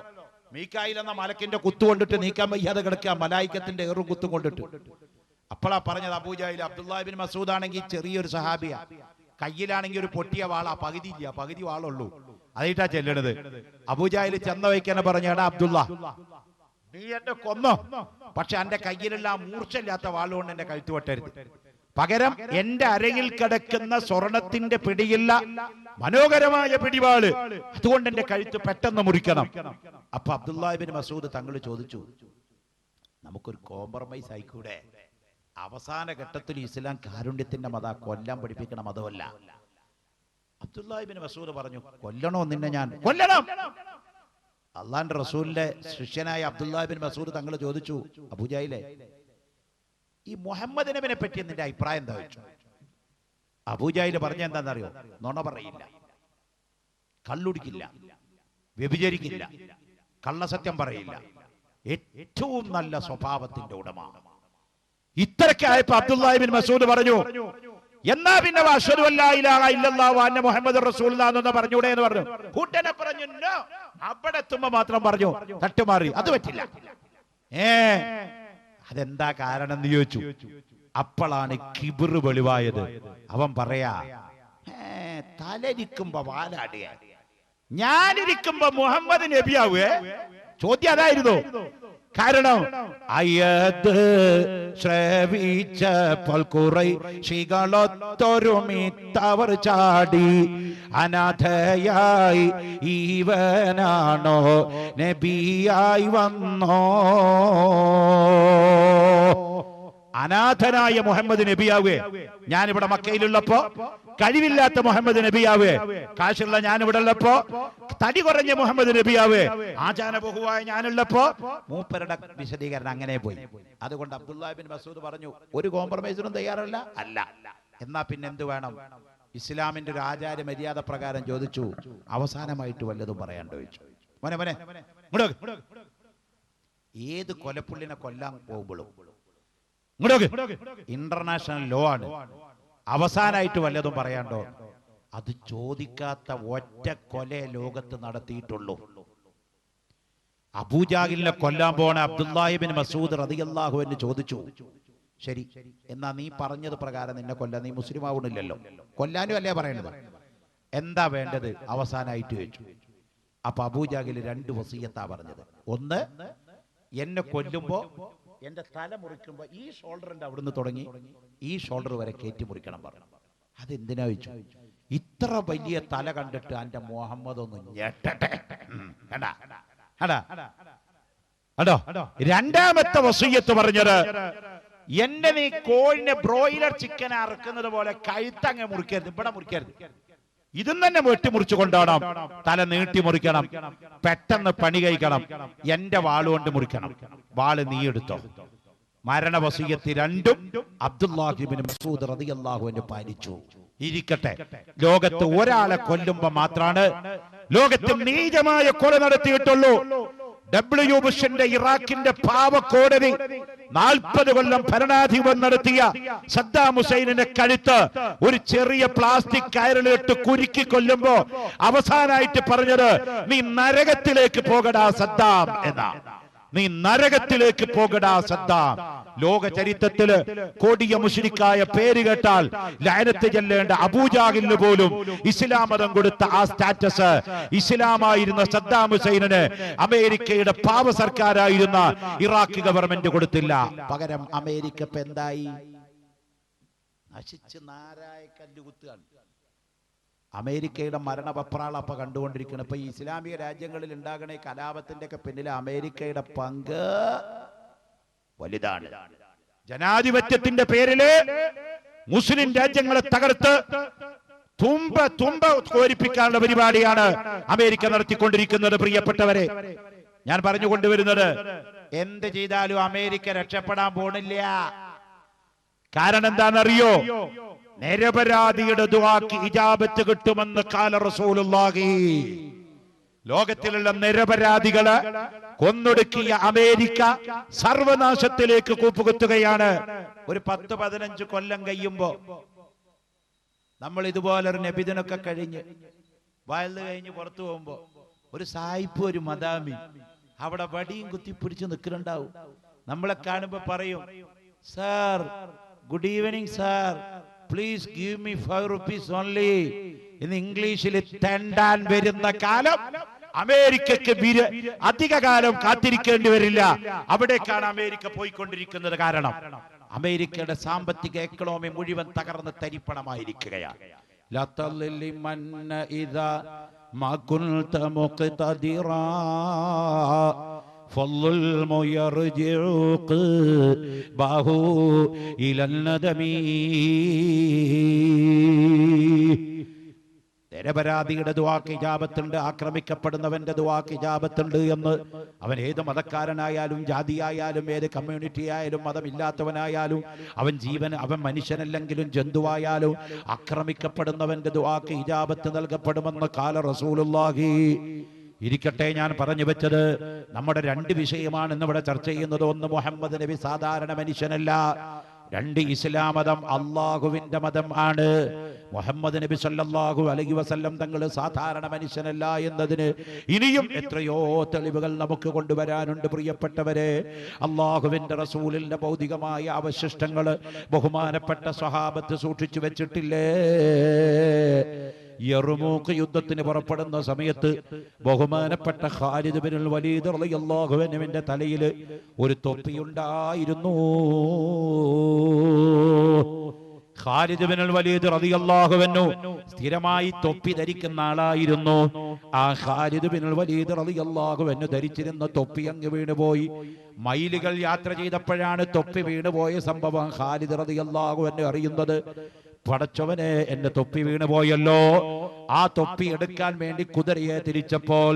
മീകായിൽ എന്ന മലക്കിന്റെ കുത്തുകൊണ്ടിട്ട് നീക്കാൻ വയ്യാതെ കിടക്കുക, മലായിക്കത്തിന്റെ ഏറും കുത്തും കൊണ്ടിട്ട്. അപ്പോഴാ പറഞ്ഞത് അബൂജാഹിൽ, അബ്ദുല്ലാഹി ബിൻ മസ്ഊദ് ആണെങ്കിൽ ചെറിയൊരു സഹാബിയാ, കയ്യിലാണെങ്കിൽ ഒരു പൊട്ടിയ വാളാ, പകുതി ഇല്ല, പകുതി വാളുള്ളൂ, അതായിട്ടാ ചെല്ലണത്. അബൂജാഹിൽ ചെന്ന വയ്ക്കാനെ പറഞ്ഞ, എടാ അബ്ദുള്ള, നീ എന്നെ കൊന്നോ, പക്ഷെ എന്റെ കയ്യിലുള്ള മൂർച്ചയില്ലാത്ത വാളുകൊണ്ട് എന്റെ കഴുത്ത് വെട്ടരുത്. പകരം എന്റെ അരയിൽ കിടക്കുന്ന സ്വർണത്തിന്റെ പിടിയില്ല മനോഹരമായ പിടിവാള്, അതുകൊണ്ട് എന്റെ കഴുത്ത് പെട്ടെന്ന് മുറിക്കണം. അപ്പൊ അബ്ദുല്ലാഹി ബിൻ മസ്ഊദ് തങ്ങൾ ചോദിച്ചു, നമുക്കൊരു കോംപ്രമൈസ് ആയിക്കൂടെ? അവസാന ഘട്ടത്തിൽ ഇസ്ലാം കാരുണ്യത്തിന്റെ മത, കൊല്ലാൻ പഠിപ്പിക്കണ മതമല്ല. അബ്ദുല്ലാഹി ബിൻ മസ്ഊദ് പറഞ്ഞു, കൊല്ലണോ നിന്നെ? ഞാൻ കൊല്ലണം. അള്ളാന്റെ റസൂലിന്റെ ശിഷ്യനായ അബ്ദുല്ലാഹി ബിൻ മസ്ഊദ് തങ്ങൾ ചോദിച്ചു, അബൂജാഹിലെ, ഈ മുഹമ്മദ് നബിനെ പറ്റി നിന്റെ അഭിപ്രായം എന്താ വെച്ചു? അബൂജാഹിൽ പറഞ്ഞ എന്താണെന്നറിയോ? നുണ പറയില്ല, കള്ളുടിക്കില്ല, വ്യഭിചരിക്കില്ല, കള്ളസത്യം പറയില്ല, ഏറ്റവും നല്ല സ്വഭാവത്തിന്റെ ഉടമ. ഇത്രയ്ക്കായപ്പോ അബ്ദുല്ലാഹി ബിൻ മസ്ഊദ് പറഞ്ഞു, എന്നാ പിന്നെ അശ്ഹദു അല്ലാ ഇലാഹ ഇല്ലല്ലാഹു അന്ന മുഹമ്മദ് റസൂലുള്ളാഹി എന്ന് പറഞ്ഞൂടെ എന്ന് പറഞ്ഞു. കൂട്ടനെ പറഞ്ഞു, അവിടെ എത്തുമ്പോ മാത്രം പറഞ്ഞു, തട്ടുമാറി, അത് പറ്റില്ല. അതെന്താ കാരണം എന്ന് ചോദിച്ചു. അപ്പോഴാണ് കിബിർ വെളിവായത്. അവൻ പറയാ, തലരിക്കുമ്പോ വാലാടുക, ഞാനിരിക്കുമ്പോ മുഹമ്മദ് നബിയാവേ? ചോദ്യം അതായിരുന്നു. കാരണം അയ്യത് ശ്രവിച്ചപ്പോൾ ഖുറൈശികളൊത്തൊരുമിത്തവർ ചാടി, അനാഥയായി ഇവനാണോ നബിയായി വന്നോ? അനാഥനായ മുഹമ്മദ് നബിയാവേ? ഞാനിവിടെ മക്കയിലുള്ളപ്പോ കഴിവില്ലാത്ത മുഹമ്മദ് നബിയാവേ? കാശുള്ള ഞാനിവിടെ ഉള്ളപ്പോ തടി കുറഞ്ഞ മുഹമ്മദ് നബിയാവേ? ആചാരബഹുവായ ഞാനുള്ളപ്പോ? മൂപ്പരുടെ വിശദീകരണം അങ്ങനെ പോയി. അതുകൊണ്ട് അബ്ദുല്ലാഹി ബിൻ മസ്ഊദ് പറഞ്ഞു, ഒരു കോംപ്രമൈസിനും തയ്യാറല്ല. അല്ല, എന്നാ പിന്നെ എന്ത് വേണം? ഇസ്ലാമിന്റെ ഒരു ആചാര മര്യാദ പ്രകാരം ചോദിച്ചു, അവസാനമായിട്ട് വല്ലതും പറയാൻ ചോദിച്ചു. മോനെ മോനെ ഏത് കൊലപ്പുള്ളിനെ കൊല്ലാൻ പോകുമ്പോഴും ഇന്റർനാഷണൽ ലോ ആണ്, അവസാനായിട്ട് വല്ലതും പറയാണ്ടോ? അത് ചോദിക്കാത്ത ഒറ്റ കൊലേ ലോകത്ത് നടത്തിയിട്ടുള്ളൂ. അബൂജാഹിലിനെ കൊല്ലാൻ പോണ അബ്ദുല്ലാഹിബിൻ മസൂദ് റളിയല്ലാഹു അൻഹു ചോദിച്ചു, ശരി എന്നാ നീ പറഞ്ഞത് പ്രകാരം നിന്നെ കൊല്ലാൻ, നീ മുസ്ലിം ആവണില്ലല്ലോ, കൊല്ലാനും അല്ലേ പറയണത്, എന്താ വേണ്ടത് അവസാനായിട്ട് ചോദിച്ചു. അപ്പൊ അബൂജാഹിൽ 2 വസിയത്താ പറഞ്ഞത്. ഒന്ന്, എന്നെ കൊല്ലുമ്പോ എന്റെ തല മുറിക്കുമ്പോ ഈ ഷോൾഡറിന്റെ അവിടുന്ന് തുടങ്ങി ഈ ഷോൾഡർ വരെ കയറ്റി മുറിക്കണം പറഞ്ഞു. അതെന്തിനാ വെച്ചു? ഇത്ര വലിയ തല കണ്ടിട്ട് എന്റെ മുഹമ്മദ് ഒന്ന് ഞെട്ടട്ടെ. അടോ രണ്ടാമത്തെ വസിയത്ത് പറഞ്ഞത്, എന്നെ നീ കോഴിനെ ബ്രോയിലർ ചിക്കൻ അറുക്കുന്നത് പോലെ കഴുത്തങ്ങ് മുറിക്കരുത്, ഇവിടെ മുറിക്കരുത്, ഇതും തന്നെ വെട്ടി മുറിച്ചു കൊണ്ടോണം, തല നീട്ടി മുറിക്കണം, പെട്ടെന്ന് പണി കഴിക്കണം, എന്റെ വാളുകൊണ്ട് മുറിക്കണം, വാള് നീ എടുത്തോ. മരണ വസിയത്ത് രണ്ടും അബ്ദുല്ലാഹിബ്നു മസ്ഊദ് റളിയല്ലാഹു അൻഹു പാലിച്ചു. ഇരിക്കട്ടെ, ലോകത്ത് ഒരാളെ കൊല്ലുമ്പോ മാത്രാണ് ലോകത്ത് നീചമായ കൊല നടത്തിയിട്ടുള്ളൂ. ഡബ്ല്യു ബുഷിന്റെ ഇറാഖിന്റെ പാവക്കോടതി 40 കൊല്ലം ഭരണാധിപത്യം നടത്തിയ സദ്ദാം ഹുസൈനിന്റെ കഴുത്ത് ഒരു ചെറിയ പ്ലാസ്റ്റിക് കയറിലിട്ട് കുരുക്കി കൊല്ലുമ്പോ അവസാനായിട്ട് പറഞ്ഞത്, നീ നരകത്തിലേക്ക് പോകടാ സദ്ദാം എന്നാ, നീ നരകത്തിലേക്ക് പോകടാ സദ്ദാം. ലോക ചരിത്രത്തില് കൊടിയ മുശ്രിക്കായ പേര് കേട്ടാൽ ലഅനത്ത് ചെല്ലേണ്ട അബൂജാഹിലിന് പോലും ഇസ്ലാം മതം കൊടുത്ത ആ സ്റ്റാറ്റസ് ഇസ്ലാമായിരുന്ന സദ്ദാം ഹുസൈനിന് അമേരിക്കയുടെ പാവ സർക്കാരായിരുന്ന ഇറാഖ് ഗവൺമെന്റ് കൊടുത്തില്ല. പകരം അമേരിക്ക ഇപ്പൊ എന്തായി? നശിച്ച് നാരായ കല്ലുകുത്തുകയാണ്. അമേരിക്കയുടെ മരണപത്രാള അപ്പൊ കണ്ടുകൊണ്ടിരിക്കണം. ഇപ്പൊ ഈ ഇസ്ലാമിക രാജ്യങ്ങളിൽ ഉണ്ടാകണ കലാപത്തിന്റെ ഒക്കെ പിന്നിലെ അമേരിക്കയുടെ പങ്ക് വലുതാണ്. ജനാധിപത്യത്തിന്റെ പേരില് മുസ്ലിം രാജ്യങ്ങളെ തകർത്ത് തുമ്പ കോരിപ്പിക്കാനുള്ള പരിപാടിയാണ് അമേരിക്ക നടത്തിക്കൊണ്ടിരിക്കുന്നത്. പ്രിയപ്പെട്ടവരെ, ഞാൻ പറഞ്ഞുകൊണ്ടുവരുന്നത്, എന്ത് ചെയ്താലും അമേരിക്ക രക്ഷപ്പെടാൻ പോണില്ല. കാരണം എന്താണെന്നറിയോ? നിരപരാധിയുടെ ദുആക്ക് ഇജാബത്ത് കിട്ടുമെന്ന് ഖാല റസൂലുള്ളാഹി. ലോകത്തിലുള്ള നിരപരാധികളെ കൊന്നൊടുക്കിയ അമേരിക്ക സർവനാശത്തിലേക്ക് കൂപ്പുകുത്തുകയാണ്. ഒരു 10-15 കൊല്ലം കഴിയുമ്പോ നമ്മൾ ഇതുപോലൊരു നബിദിനൊക്കെ കഴിഞ്ഞ് വയല് കഴിഞ്ഞ് പുറത്തു പോകുമ്പോ ഒരു സായിപ്പ്, ഒരു മദാമി അവിടെ വടിയും കുത്തിപ്പിടിച്ച് നിൽക്കുന്നുണ്ടാവും. നമ്മളെ കാണുമ്പോ പറയും, sir good evening sir, please give me 5 rupees only. ഇന്ന് ഇംഗ്ലീഷിൽ തെണ്ടാൻ വരുന്ന കാലം അമേരിക്കക്ക് അധിക കാലം കാത്തിരിക്കേണ്ടി വരില്ല. അവിടേക്കാണ് അമേരിക്ക പോയിക്കൊണ്ടിരിക്കുന്നത്. കാരണം അമേരിക്കയുടെ സാമ്പത്തിക എക്കണോമി മുഴുവൻ തകർന്ന് തരിപ്പണമായിരിക്കുകയാണ്. നിരപരാധിയുടെ ദുആക്ക് ഇജാബത്തുണ്ട്, ആക്രമിക്കപ്പെടുന്നവന്റെ ദുആക്ക് ഇജാബത്തുണ്ട് എന്ന് അവൻ ഏത് മതക്കാരനായാലും ജാതിയായാലും ഏത് കമ്മ്യൂണിറ്റി ആയാലും മതമില്ലാത്തവനായാലും അവൻ മനുഷ്യനല്ലെങ്കിലും ജന്തുവായാലും ആക്രമിക്കപ്പെടുന്നവന്റെ ദുആക്ക് ഇജാബത്ത് നൽകപ്പെടുമെന്ന് ഖാല റസൂലുള്ളാഹി. ഇരിക്കട്ടെ, ഞാൻ പറഞ്ഞു വെച്ചത് നമ്മുടെ 2 വിഷയമാണ് ഇന്നിവിടെ ചർച്ച ചെയ്യുന്നത്. ഒന്ന്, മുഹമ്മദ് നബി സാധാരണ മനുഷ്യനല്ല. 2, ഇസ്ലാം മതം അള്ളാഹുവിന്റെ മതം ആണ്. മുഹമ്മദ് നബി സല്ലല്ലാഹു അലൈഹി വസല്ലം തങ്ങൾ സാധാരണ മനുഷ്യനല്ല എന്നതിന് ഇനിയും എത്രയോ തെളിവുകൾ നമുക്ക് കൊണ്ടുവരാനുണ്ട്. പ്രിയപ്പെട്ടവരെ, അള്ളാഹുവിന്റെ റസൂലിന്റെ ഭൗതികമായ അവശിഷ്ടങ്ങൾ ബഹുമാനപ്പെട്ട സ്വഹാബത്ത് സൂക്ഷിച്ചു വെച്ചിട്ടില്ലേ? യർമൂക്ക് യുദ്ധത്തിന് പുറപ്പെടുന്ന സമയത്ത് ബഹുമാനപ്പെട്ട ഖാലിദ് ബിനുൽ വലീദ് റളിയല്ലാഹു അൻഹുവിന്റെ തലയിൽ ഒരു തൊപ്പിയുണ്ടായിരുന്നു. ഖാലിദ് ബിനുൽ വലീദ് റളിയല്ലാഹു അൻഹു സ്ഥിരമായി തൊപ്പി ധരിക്കുന്ന ആളായിരുന്നു. ആ ഖാലിദ് ബിനുൽ വലീദ് റളിയല്ലാഹു അൻഹു ധരിച്ചിരുന്ന തൊപ്പി അങ്ങ് വീണുപോയി. മൈലുകൾ യാത്ര ചെയ്തപ്പോഴാണ് തൊപ്പി വീണുപോയ സംഭവം ഖാലിദ് റളിയല്ലാഹു അൻഹു അറിയുന്നത്. പടച്ചവനെ, എന്റെ തൊപ്പി വീണുപോയല്ലോ. ആ തൊപ്പി എടുക്കാൻ വേണ്ടി കുതിരയെ തിരിച്ചപ്പോൾ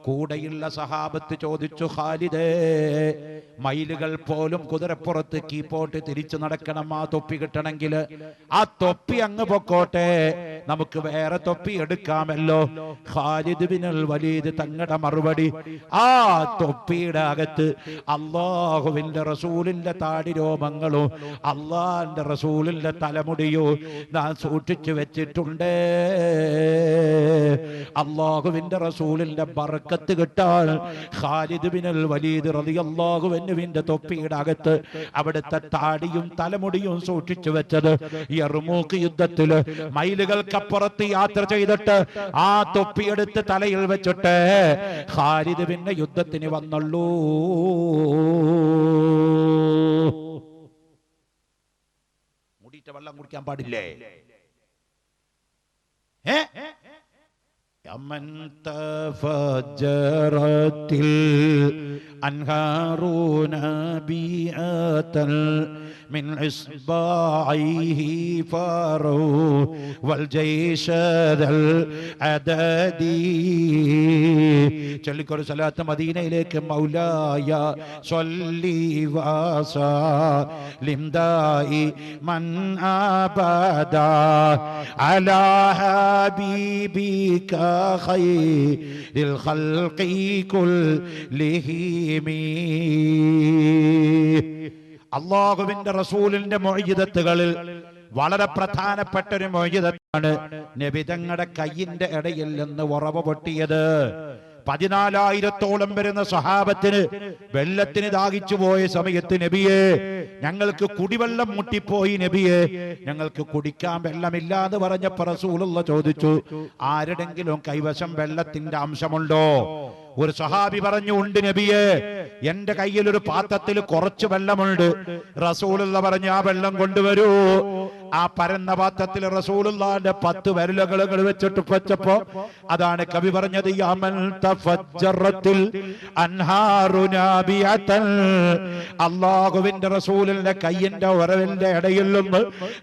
കൂടെയുള്ള സഹാബത്ത് ചോദിച്ചു, ഖാലിദേ, മൈലുകൾ പോലും കുതിരപ്പുറത്ത് കീപ്പോട്ട് തിരിച്ചു നടക്കണം ആ തൊപ്പി കിട്ടണമെങ്കിൽ. ആ തൊപ്പി അങ്ങ് പൊക്കോട്ടെ, നമുക്ക് വേറെ തൊപ്പി എടുക്കാമല്ലോ. ഖാലിദ് ബിനുൽ വലീദ് തങ്ങളുടെ മറുപടി, ആ തൊപ്പിയുടെ അകത്ത് അല്ലാഹുവിന്റെ റസൂലിന്റെ താടി രോമങ്ങളോ അള്ളാന്റെ റസൂലിന്റെ തലമുടിയോ ഞാൻ സൂക്ഷിച്ചു വെച്ചിട്ടുണ്ട്. അല്ലാഹുവിന്റെ റസൂലിന്റെ ബർക്കത്ത് കിട്ടാൻ ഖാലിദ് ബിനുൽ വലീദ് റളിയല്ലാഹു അൻഹുവിന്റെ തൊപ്പിയുടെ അകത്ത് അവിടുത്തെ താടിയും തലമുടിയും സൂക്ഷിച്ചു വെച്ചത് യർമൂക്ക് യുദ്ധത്തില് മൈലുകൾക്കപ്പുറത്ത് യാത്ര ചെയ്തിട്ട് ആ തൊപ്പിയെടുത്ത് തലയിൽ വെച്ചിട്ട് ഖാലിദ് പിന്നെ യുദ്ധത്തിന് വന്നുള്ളൂ. മുടിയിട്ട വെള്ളം കുടിക്കാൻ പാടില്ലേ? يمن تفجرت الأنهار نبيئة من إصبعيه فاروا والجيش ذا العدد. ചൊല്ലിക്കൊരു സലാത്ത് മദീനയിലേക്ക്. മൗലായ സ്വല്ലി വസല്ലിം ദായിമൻ അബദാ അലാ ഹബീബിക ഖൈറിൽ ഖൽഖി കുല്ലിഹിം. അല്ലാഹുവിന്റെ റസൂലിന്റെ മുഅ്ജിസത്തുകളിൽ വളരെ പ്രധാനപ്പെട്ട ഒരു മുഅ്ജിസത്താണ് നബി തങ്ങളുടെ കയ്യിന്റെ ഇടയിൽ നിന്ന് ഉറവ പൊട്ടിയത്. 14,000-ഓളം വരുന്ന സ്വഹാബത്തിന് വെള്ളത്തിന് ദാഹിച്ചു പോയ സമയത്ത് നബിയെ, ഞങ്ങൾക്ക് കുടിവെള്ളം മുട്ടിപ്പോയി നബിയെ, ഞങ്ങൾക്ക് കുടിക്കാൻ വെള്ളമില്ല എന്ന് പറഞ്ഞപ്പോൾ റസൂലുള്ളാഹി ചോദിച്ചു, ആരുടെങ്കിലും കൈവശം വെള്ളത്തിന്റെ അംശമുണ്ടോ? ഒരു സ്വഹാബി പറഞ്ഞു, ഉണ്ട് നബിയെ, എന്റെ കയ്യിൽ ഒരു പാത്രത്തിൽ കുറച്ച് വെള്ളമുണ്ട്. റസൂലുള്ളാഹി പറഞ്ഞു, ആ വെള്ളം കൊണ്ടുവരൂ. ആ പരന്ന പാത്രത്തിൽ റസൂലുള്ളാഹിന്റെ 10 വിരലുകൾ വെച്ചിട്ട് വെച്ചപ്പോ അതാണ് കവി പറഞ്ഞത്, യമൻ തഫജ്ജറത്തിൽ അൻഹാറു നാബിയതൻ. അല്ലാഹുവിന്റെ റസൂലിന്റെ കയ്യിന്റെ ഉറവിന്റെ ഇടയിൽ നിന്ന്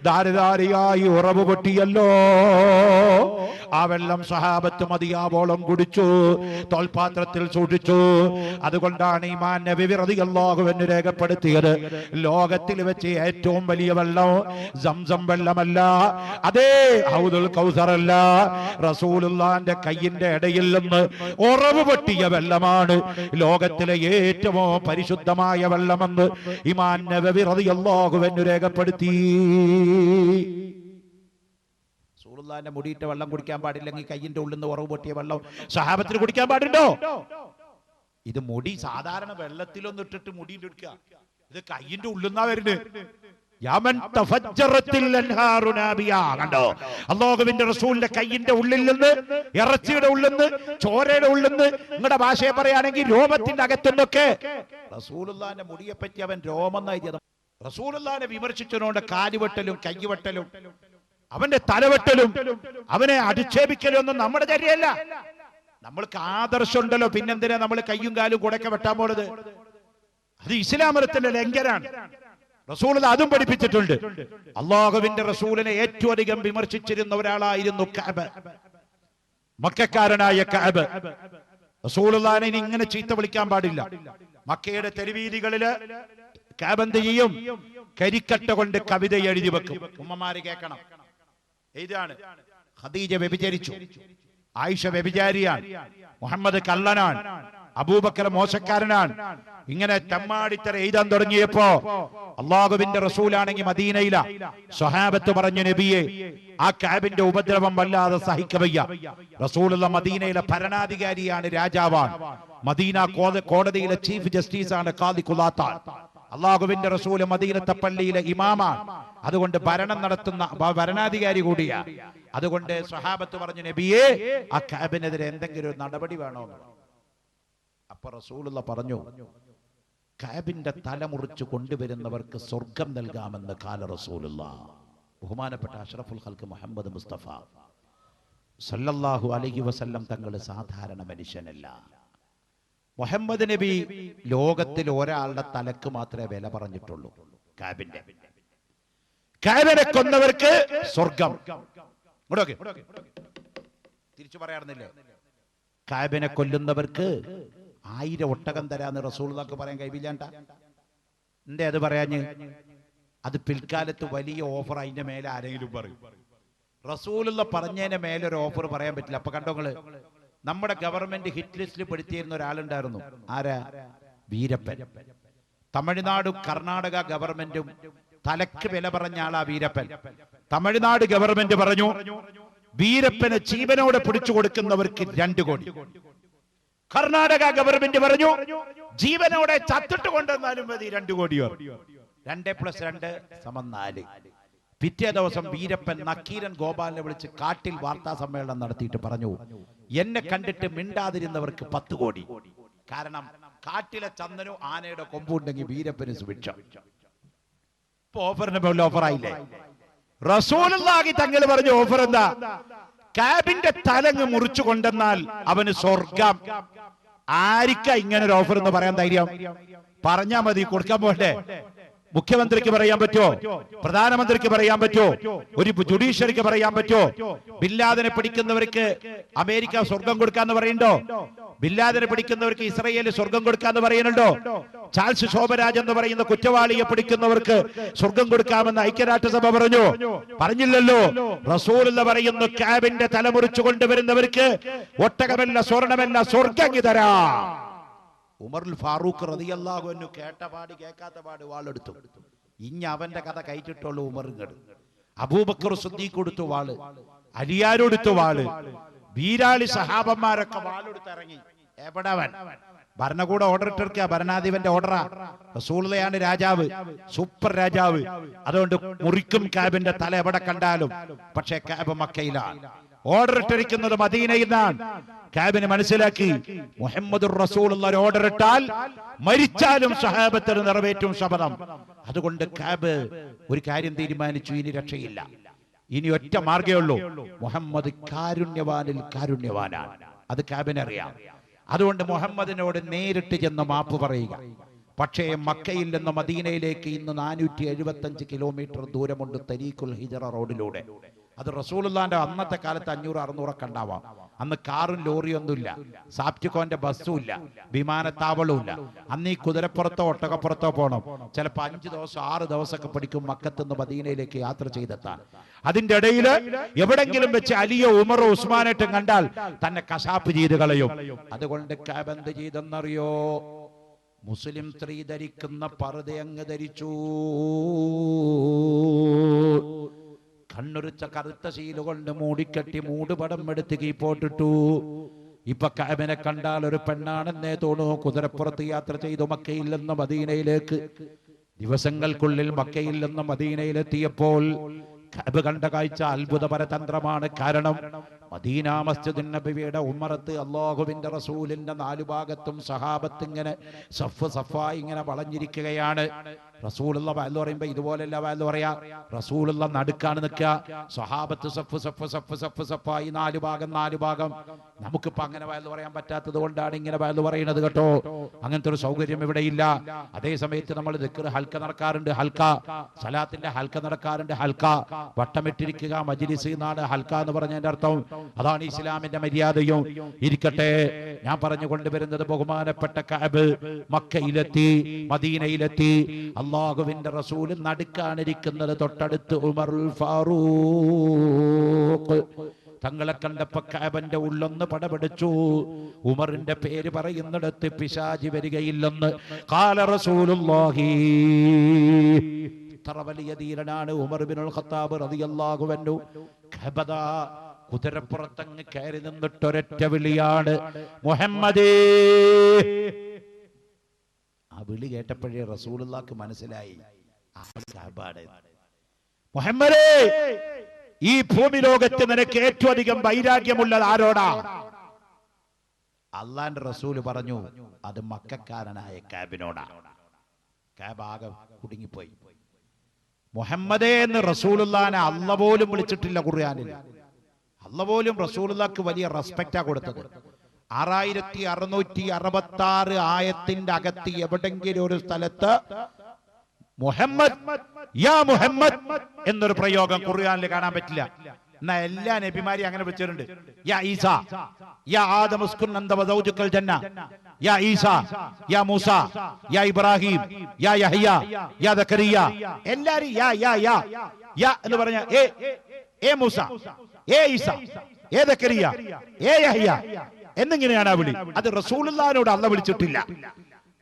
ധാരധാരയായി ഉറവ് പൊട്ടിയല്ലോ. ആ വെള്ളം സഹാബത്ത് മതിയാവോളം കുടിച്ചു, തോൽപാത്രത്തിൽ സൂക്ഷിച്ചു. അതുകൊണ്ടാണ് ഇമാം നബവി റളിയല്ലാഹു അൻഹു രേഖപ്പെടുത്തിയത്, ലോകത്തിൽ വെച്ച് ഏറ്റവും വലിയ വെള്ളം സംസം വെള്ളമല്ല, അതേ ഹൗദുൽ കൗസർ അല്ല, റസൂലുള്ളാഹിന്റെ കയ്യിന്റെ ഇടയിൽ നിന്ന് ഉറവ് പൊട്ടിയ വെള്ളമാണ് ലോകത്തിലെ ഏറ്റവും പരിശുദ്ധമായ വെള്ളമെന്ന് ഇമാം നബവി റളിയല്ലാഹു അൻഹു രേഖപ്പെടുത്തി. റസൂലുള്ളാഹിന്റെ മുടിയിട്ട വെള്ളം കുടിക്കാൻ പാടില്ലെങ്കിൽ കയ്യിന്റെ ഉള്ളിൽ നിന്ന് ഉറവ് പൊട്ടിയ വെള്ളം സഹാബത്തിന് കുടിക്കാൻ പാടുണ്ടോ? ഇത് മുടി സാധാരണ വെള്ളത്തിലൊന്നും ഇട്ടിട്ട് മുടിയിൽ എടുക്കുക, ഇത് കയ്യിന്റെ ഉള്ളിൽ നിന്നാ വരുന്നത്. കണ്ടോ, അല്ലാഹുവിന്റെ റസൂലിന്റെ കയ്യിന്റെ ഉള്ളിൽ നിന്ന്, ഇറച്ചിയുടെ ഉള്ളിൽ നിന്ന്, ചോരയുടെ ഉള്ളിൽ നിന്ന്, നിങ്ങളുടെ ഭാഷയെ പറയുകയാണെങ്കിൽ രോമത്തിന്റെ അകത്തുനിന്നൊക്കെ. റസൂലുള്ളാഹിന്റെ മുടിയെ പറ്റി അവൻ രോമം എഴുതിയത്. റസൂലുള്ളാഹിനെ വിമർശിച്ചതുകൊണ്ട് കാലുവെട്ടലും കൈവെട്ടലും അവന്റെ തലവെട്ടലും അവനെ അധിക്ഷേപിക്കലും ഒന്നും നമ്മുടെ ചര്യല്ല. നമ്മൾക്ക് ആദർശം ഉണ്ടല്ലോ, പിന്നെന്തിനാ നമ്മൾ കയ്യും കാലും കൂടെയൊക്കെ വെട്ടാൻ പോണത്? അത് ഇസ്ലാം മതത്തിന്റെ ലംഘനാണ്. റസൂൽ അതും പഠിപ്പിച്ചിട്ടുണ്ട്. അല്ലാഹുവിന്റെ റസൂലിനെ ഏറ്റവും അധികം വിമർശിച്ചിരുന്ന ഒരാളായിരുന്നു കഅബ്, മക്കക്കാരനായ കഅബ്. റസൂലുള്ളാഹിനെ ഇങ്ങനെ ചീത്ത വിളിക്കാൻ പാടില്ല. മക്കയുടെ തെരുവീതികളില് കഅബ് എന്ത് ചെയ്യും? കരിക്കട്ട കൊണ്ട് കവിത എഴുതി വെക്കും. ഉമ്മമാര് കേൾക്കണം. ഇതാണ് ഖദീജ വ്യഭിചരിച്ചു, ആയിഷ വ്യഭിചാരിയാണ്, മുഹമ്മദ് കള്ളനാണ്, അബൂബക്കർ മോശക്കാരനാണ്. ഇങ്ങനെ തെമ്മാടിത്തര എഴുതാൻ തുടങ്ങിയപ്പോ അല്ലാഹുവിന്റെ റസൂലാണെങ്കിൽ മദീനയില. സ്വഹാബത്ത് പറഞ്ഞു, നബിയെ, ആ കഅബിന്റെ ഉപദ്രവം വല്ലാതെ സഹിക്കവയ്യ. റസൂലുള്ള മദീനയിലെ ഭരണാധികാരിയാണ്, രാജാവാണ്. മദീന കോടതിയിലെ ചീഫ് ജസ്റ്റിസ് ആണ് ഖാദി ഖുലാത്താൻ. അല്ലാഹുവിന്റെ റസൂൽ മദീനത്തെ പള്ളിയിലെ ഇമാമാണ്. അതുകൊണ്ട് ഭരണം നടത്തുന്ന ഭരണാധികാരി കൂടിയാ. അതുകൊണ്ട് സ്വഹാബത്ത് പറഞ്ഞു, നബിയെ, ആ കഅബിനെതിരെ എന്തെങ്കിലും ഒരു നടപടി വേണോ? അപ്പൊ റസൂലുള്ള പറഞ്ഞു, കഅബിന്റെ തല മുറിച്ചു കൊണ്ടുവരുന്നവർക്ക് സ്വർഗം നൽകാമെന്ന് ഖാല റസൂലുള്ളാഹ്. ബഹുമാനപ്പെട്ട അഷ്റഫുൽ ഖൽഖ് മുഹമ്മദ് മുസ്തഫ സല്ലല്ലാഹു അലൈഹി വസല്ലം തങ്ങൾ സാധാരണ മനുഷ്യനല്ല. മുഹമ്മദ് നബി ലോകത്തിൽ ഒരാളുടെ തലക്ക് മാത്രമേ വില പറഞ്ഞിട്ടുള്ളൂ, കഅബിന്റെ. കഅബിനെ കൊന്നവർക്ക് സ്വർഗം. തിരിച്ചു പറയാറുന്നില്ലേ? കഅബിനെ കൊല്ലുന്നവർക്ക് 1000 ഒട്ടകം തരാന്ന് റസൂലുള്ളാഹിക്ക് പറയാൻ കഴിയില്ലാണ്ട. എന്തേ അത് പറയാഞ്ഞ്? അത് പിൽക്കാലത്ത് വലിയ ഓഫർ. അതിന്റെ മേലെ ആരെങ്കിലും പറയും, റസൂലുള്ള പറഞ്ഞതിന് മേലൊരു ഓഫർ പറയാൻ പറ്റില്ല. അപ്പൊ കണ്ടോങ്ങള്, നമ്മുടെ ഗവൺമെന്റ് ഹിറ്റ് ലിസ്റ്റിൽ പെടുത്തിയിരുന്ന ഒരാളുണ്ടായിരുന്നു. ആരാ? വീരപ്പൻ. തമിഴ്നാട് കർണാടക ഗവൺമെന്റും തലക്ക് വില പറഞ്ഞ ആളാ വീരപ്പൻ. തമിഴ്നാട് ഗവൺമെന്റ് പറഞ്ഞു, വീരപ്പനെ ജീവനോടെ പിടിച്ചു കൊടുക്കുന്നവർക്ക് 2 കോടി. കർണാടക ഗവൺമെന്റ് പറഞ്ഞു, ജീവനോടെ ചത്തിട്ട് കൊണ്ടുവന്നാലും മതി 2 കോടിയോ. 2+2 = 4. പിറ്റേ ദിവസം വീരപ്പൻ നക്കീരൻ ഗോപാലിനെ വിളിച്ച് കാട്ടിൽ വാർത്താ സമ്മേളനം നടത്തിയിട്ട് പറഞ്ഞു, എന്നെ കണ്ടിട്ട് മിണ്ടാതിരുന്നവർക്ക് 10 കോടി. കാരണം കാട്ടിലെ ചന്ദനു ആനയുടെ കൊമ്പുണ്ടെങ്കിൽ വീരപ്പന് സുഭിക്ഷം. ഇപ്പൊ ഓഫറിന് പോലെ ഓഫറായില്ലേ? റസൂലുള്ളാഹി തങ്ങൾ പറഞ്ഞ ഓഫർ എന്താ? കാബിന്റെ തലങ്ങ് മുറിച്ചു കൊണ്ടെന്നാൽ അവന് സ്വർഗം. ആരിക്കാ ഇങ്ങനെ ഒരു ഓഫർ എന്ന് പറയാൻ ധൈര്യം? പറഞ്ഞാ മതി, കൊടുക്കാൻ പോട്ടെ. മുഖ്യമന്ത്രിക്ക് പറയാൻ പറ്റോ? പ്രധാനമന്ത്രിക്ക് പറയാൻ പറ്റോ? ഒരു ജുഡീഷ്യറിക്ക് പറയാൻ പറ്റോ? ബില്ലാദിനെ പിടിക്കുന്നവർക്ക് അമേരിക്ക സ്വർഗം കൊടുക്കാന്ന് പറയുന്നുണ്ടോ? ബില്ലാദിനെ പിടിക്കുന്നവർക്ക് ഇസ്രയേൽ സ്വർഗം കൊടുക്കാന്ന് പറയുന്നുണ്ടോ? ചാൾസ് ശോഭരാജ് എന്ന് പറയുന്ന കുറ്റവാളിയെ പിടിക്കുന്നവർക്ക് സ്വർഗം കൊടുക്കാമെന്ന് ഐക്യരാഷ്ട്രസഭ പറഞ്ഞു? പറഞ്ഞില്ലല്ലോ. റസൂലുള്ള പറയുന്നു, കാബിന്റെ തലമുറിച്ചു കൊണ്ടുവരുന്നവർക്ക് ഒട്ടകമല്ല സ്വർണമല്ല സ്വർഗം തരാ. ഉമറുൽ ഫാറൂഖ് റളിയല്ലാഹു അൻഹു കേട്ട പാടി കേൾക്കാത്ത പാട് വാളെടുത്തു. ഇനി അവന്റെ കഥ കയറ്റിട്ടുള്ളൂ ഉമറുങ്ങട്. അബൂബക്കർ സിദ്ദീഖ് കൊടുത്തു വാള്, അലിയാരെടുത്തു വാള്, വീരാളി സഹാബന്മാരൊക്കെ വാളെടുത്തിറങ്ങി. എവിടവൻ? ഭരണകൂട ഓർഡർ ഇട്ടിരിക്കുക, ഭരണാധിപന്റെ ഓർഡറാ. റസൂലുള്ളാഹിയാണ് രാജാവ്, സൂപ്പർ രാജാവ്. അതുകൊണ്ട് മുറിക്കും കാബിന്റെ തല എവിടെ കണ്ടാലും. പക്ഷേ കാബ് മക്കയിലാണ്, ഓർഡർ ഇട്ടിരിക്കുന്നത് മദീനയിൽ നിന്നാണ്. കാബിന് മനസ്സിലാക്കി, മുഹമ്മദുർ റസൂലുള്ളാഹി ഓർഡർ ഇട്ടാൽ മരിച്ചാലും സഹാബത്തിന് നിറവേറ്റും ശപഥം. അതുകൊണ്ട് കാബ് ഒരു കാര്യം തീരുമാനിച്ചു, ഇനി രക്ഷയില്ല, ഇനി ഒറ്റ മാർഗേ ഉള്ളൂ. മുഹമ്മദ് കാരുണ്യവാനിൽ കാരുണ്യവാനാണ്, അത് കാബിനറിയാം. അതുകൊണ്ട് മുഹമ്മദിനോട് നേരിട്ട് ചെന്ന് മാപ്പ് പറയുക. പക്ഷേ മക്കയിൽ നിന്ന് മദീനയിലേക്ക് ഇന്ന് 475 കിലോമീറ്റർ ദൂരമുണ്ട് തരീഖുൽ ഹിജറ റോഡിലൂടെ. അത് റസൂലുള്ളാഹിന്റെ അന്നത്തെ കാലത്ത് 500-600 ഉണ്ടാവാം. അന്ന് കാറും ലോറിയൊന്നുമില്ല, സാപ്റ്റിക്കോന്റെ ബസ്സും ഇല്ല, വിമാനത്താവളവും ഇല്ല. അന്ന് ഈ കുതിരപ്പുറത്തോ ഒട്ടകപ്പുറത്തോ പോകണം. ചിലപ്പോൾ 5 ദിവസം 6 ദിവസമൊക്കെ പിടിക്കും മക്കത്തുനിന്ന് മദീനയിലേക്ക് യാത്ര ചെയ്തെത്താൻ. അതിന്റെ ഇടയിൽ എവിടെങ്കിലും വെച്ച് അലിയോ ഉമറോ ഉസ്മാനേറ്റും കണ്ടാൽ തന്നെ കശാപ്പ് ചെയ്ത് കളയും. അതുകൊണ്ട് കാബ് എന്ത് ചെയ്തെന്നറിയോ? മുസ്ലിം സ്ത്രീ ധരിക്കുന്ന പർദ അങ്ങ് ധരിച്ചു. കണ്ണുറിച്ച കറുത്ത ശീലുകൊണ്ട് മൂടിക്കെട്ടി മൂടുപടം എടുത്ത് കീപ്പോട്ടിട്ടു. ഇപ്പൊ കാബിനെ കണ്ടാൽ ഒരു പെണ്ണാണെന്നേ തോന്നുന്നു. കുതിരപ്പുറത്ത് യാത്ര ചെയ്തു മക്കയിൽ നിന്ന് മദീനയിലേക്ക്. ദിവസങ്ങൾക്കുള്ളിൽ മക്കയിൽ നിന്ന് മദീനയിലെത്തിയപ്പോൾ കാബ് കണ്ട കാഴ്ച അത്ഭുതപരതന്ത്രമാണ്. കാരണം മദീന മസ്ജിദുൻ നബവിയുടെ ഉമ്മറത്ത് അല്ലാഹുവിന്റെ റസൂലിന്റെ 4 ഭാഗത്തും സഹാബത്ത് ഇങ്ങനെ സഫ് സഫായി ഇങ്ങനെ വളഞ്ഞിരിക്കുകയാണ്. റസൂലുള്ള വഅദ് പറയുമ്പോ ഇതുപോലെയല്ല വഅദ് പറയാ. റസൂലുള്ള നടുക്കാണ് നിൽക്കുക, സ്വഹാബത്ത് സഫ് സഫ് സഫ് സഫ് സഫായി 4 ഭാഗം. നമുക്കിപ്പോ അങ്ങനെ വഅദ് പറയാൻ പറ്റാത്തത് കൊണ്ടാണ് ഇങ്ങനെ വഅദ് പറയുന്നത് കേട്ടോ. അങ്ങനത്തെ ഒരു സൗകര്യം ഇവിടെ ഇല്ല. അതേ സമയത്ത് നമ്മൾ ദിക്ർ ഹൽക്ക നടക്കാറുണ്ട്, ഹൽക്ക സലാത്തിന്റെ ഹൽക്ക നടക്കാറുണ്ട്. ഹൽക്ക വട്ടമിട്ടിരിക്കുക, മജ്ലിസ് എന്നാണ് ഹൽക്ക എന്ന് പറഞ്ഞതിന്റെ അർത്ഥം. അതാണ് ഇസ്ലാമിന്റെ മര്യാദയും. ഇരിക്കട്ടെ, ഞാൻ പറഞ്ഞു കൊണ്ടുവരുന്നത് ബഹുമാനപ്പെട്ട കഅബ് മക്കയിലെത്തി, മദീനയിലെത്തി. അല്ലാഹുവിന്റെ റസൂൽ നടുക്കാണിരിക്കുന്നത്, തൊട്ടടുത്ത് ഉമറുൽ ഫാറൂഖ്. തങ്ങളെ കണ്ടപ്പോ കഅബന്റെ ഉള്ളൊന്ന് പടപിടിച്ചു. ഉമറിന്റെ പേര് പറയുന്നിടത്ത് പിശാചി വരികയില്ലെന്ന് ഖാല റസൂലുള്ളാഹി. ഇത്ര വലിയ ധീരനാണ് ഉമർ ഇബ്നുൽ ഖത്താബ് റളിയല്ലാഹു അൻഹു. കഅബദ കുതിരപ്പുറത്തങ്ങ് കയറി നിന്നിട്ടൊരൊറ്റ വിളിയാണ്, മുഹമ്മദേ. ആ വിളി കേട്ടപ്പോഴേ റസൂലുള്ളാഹിക്ക് മനസ്സിലായി മുഹമ്മദേ, ഈ ഭൂമി ലോകത്ത് നിനക്ക് ഏറ്റവും അധികം വൈരാഗ്യമുള്ളത് ആരോടാ? അള്ളാന്റെ റസൂല് പറഞ്ഞു, അത് മക്കക്കാരനായ കാബിനോടാ. കാബ് ആകെ കുടുങ്ങിപ്പോയി. മുഹമ്മദേ എന്ന് റസൂലുള്ളാഹിനെ അല്ല പോലും വിളിച്ചിട്ടില്ല ഖുർആനിൽ. അല്ല പോലും റസൂലുള്ളാഹിക്ക് വലിയ റെസ്പെക്റ്റാ കൊടുത്തത്. 6666 ആയത്തിന്റെ അകത്ത് എവിടെങ്കിലും ഒരു സ്ഥലത്ത് മുഹമ്മദ് യാ മുഹമ്മദ് എന്നൊരു പ്രയോഗം ഖുർആനിൽ കാണാൻ പറ്റില്ല. എന്നാ എല്ലാ നബിമാരെയും അങ്ങനെ വിളിച്ചിട്ടുണ്ട്. യാ ഈസ, യാ ആദം ഉസ്കുൻ അന്ത വസൗജുക്കൽ ജന്ന, യാ ഈസ, യാ മൂസ, യാ ഇബ്രാഹിം, യാ യഹ്യ, യാ സക്കരിയ, എല്ലാരും യാ യാ യാ യാ എന്ന് പറഞ്ഞ ഏ മൂസ, ഏ ഈസ, ഏ സക്കരിയ, ഏ യഹ്യ എന്നിങ്ങനെയാണ് ആ വിളി. അത് റസൂലുള്ളാഹിനോട് അല്ലാഹ് വിളിച്ചിട്ടില്ല.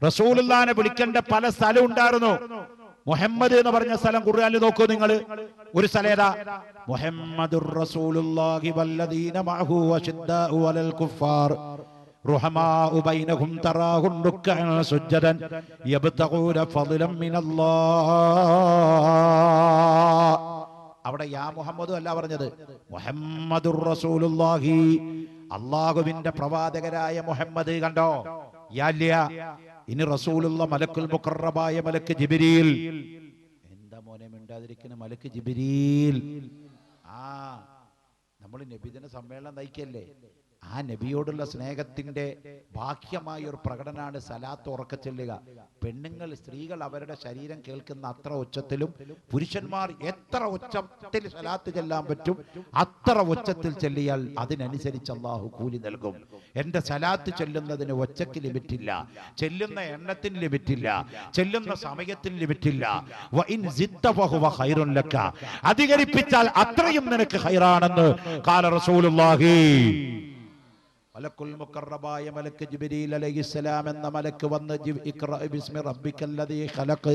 റസൂലുള്ളാഹിനെ വിളിക്കേണ്ട പല സ്ഥലം ഉണ്ടായിരുന്നു. മുഹമ്മദ് എന്ന് പറഞ്ഞ സ്ഥലം ഖുർആനിൽ നോക്കൂ നിങ്ങൾ. ഒരു സ്ഥലം ഏതാ? മുഹമ്മദുർ റസൂലുള്ളാഹി വല്ലദീന മഅഹു അശദ്ദാഉ അലൽ കുഫാർ റുഹമാഉ ബൈനഹും തറാഹും റുക്അൻ സുജ്ജദൻ യബ്തഗൂന ഫളലൻ മിനല്ലാഹ്. അവിടെ യാ മുഹമ്മദ് അല്ല പറഞ്ഞത്, മുഹമ്മദുർ റസൂലുള്ളാഹി, അല്ലാഹുവിന്റെ പ്രവാചകരായ മുഹമ്മദ്. കണ്ടോ? യാ. ഇനി റസൂലുള്ള മലക്കുൽ മുഖറബായ മലക്ക് ജിബ്രീൽ. എന്താ മോനെ മിണ്ടാതിരിക്കുന്ന? മലക്ക് ജിബ്രീൽ. നമ്മൾ നബിദിന സമ്മേളനം നയിക്കല്ലേ? ആ നബിയോടുള്ള സ്നേഹത്തിന്റെ ബാഹ്യമായ ഒരു പ്രകടനമാണ് സലാത്ത് ഉറക്കെ ചെല്ലുക. പെണ്ണുങ്ങൾ, സ്ത്രീകൾ അവരുടെ ശരീരം കേൾക്കുന്ന അത്ര ഉച്ചത്തിലും, പുരുഷന്മാർ എത്ര ഉച്ചത്തിൽ സലാത്ത് ചെല്ലാൻ പറ്റും അത്ര ഉച്ചത്തിൽ ചെല്ലിയാൽ അതിനനുസരിച്ച് അള്ളാഹു കൂലി നൽകും. എന്റെ സലാത്ത് ചെല്ലുന്നതിന് ഒച്ചയ്ക്ക് ലിമിറ്റില്ല, ചെല്ലുന്ന എണ്ണത്തിന് ലിമിറ്റില്ല, ചെല്ലുന്ന സമയത്തിന് ലിമിറ്റില്ല. അധികരിപ്പിച്ചാൽ അത്രയും നിനക്ക് ഖൈറാണെന്ന് ഖാല റസൂലുള്ളാഹി. മലക്കുൽ മുഖറബായ മലക്ക് ജിബ്രീൽ അലൈഹിസ്സലാം എന്ന മലക്ക് വന്ന് ഇഖ്റഅ ബിസ്മി റബ്ബിക്കല്ലദീ ഖലഖ്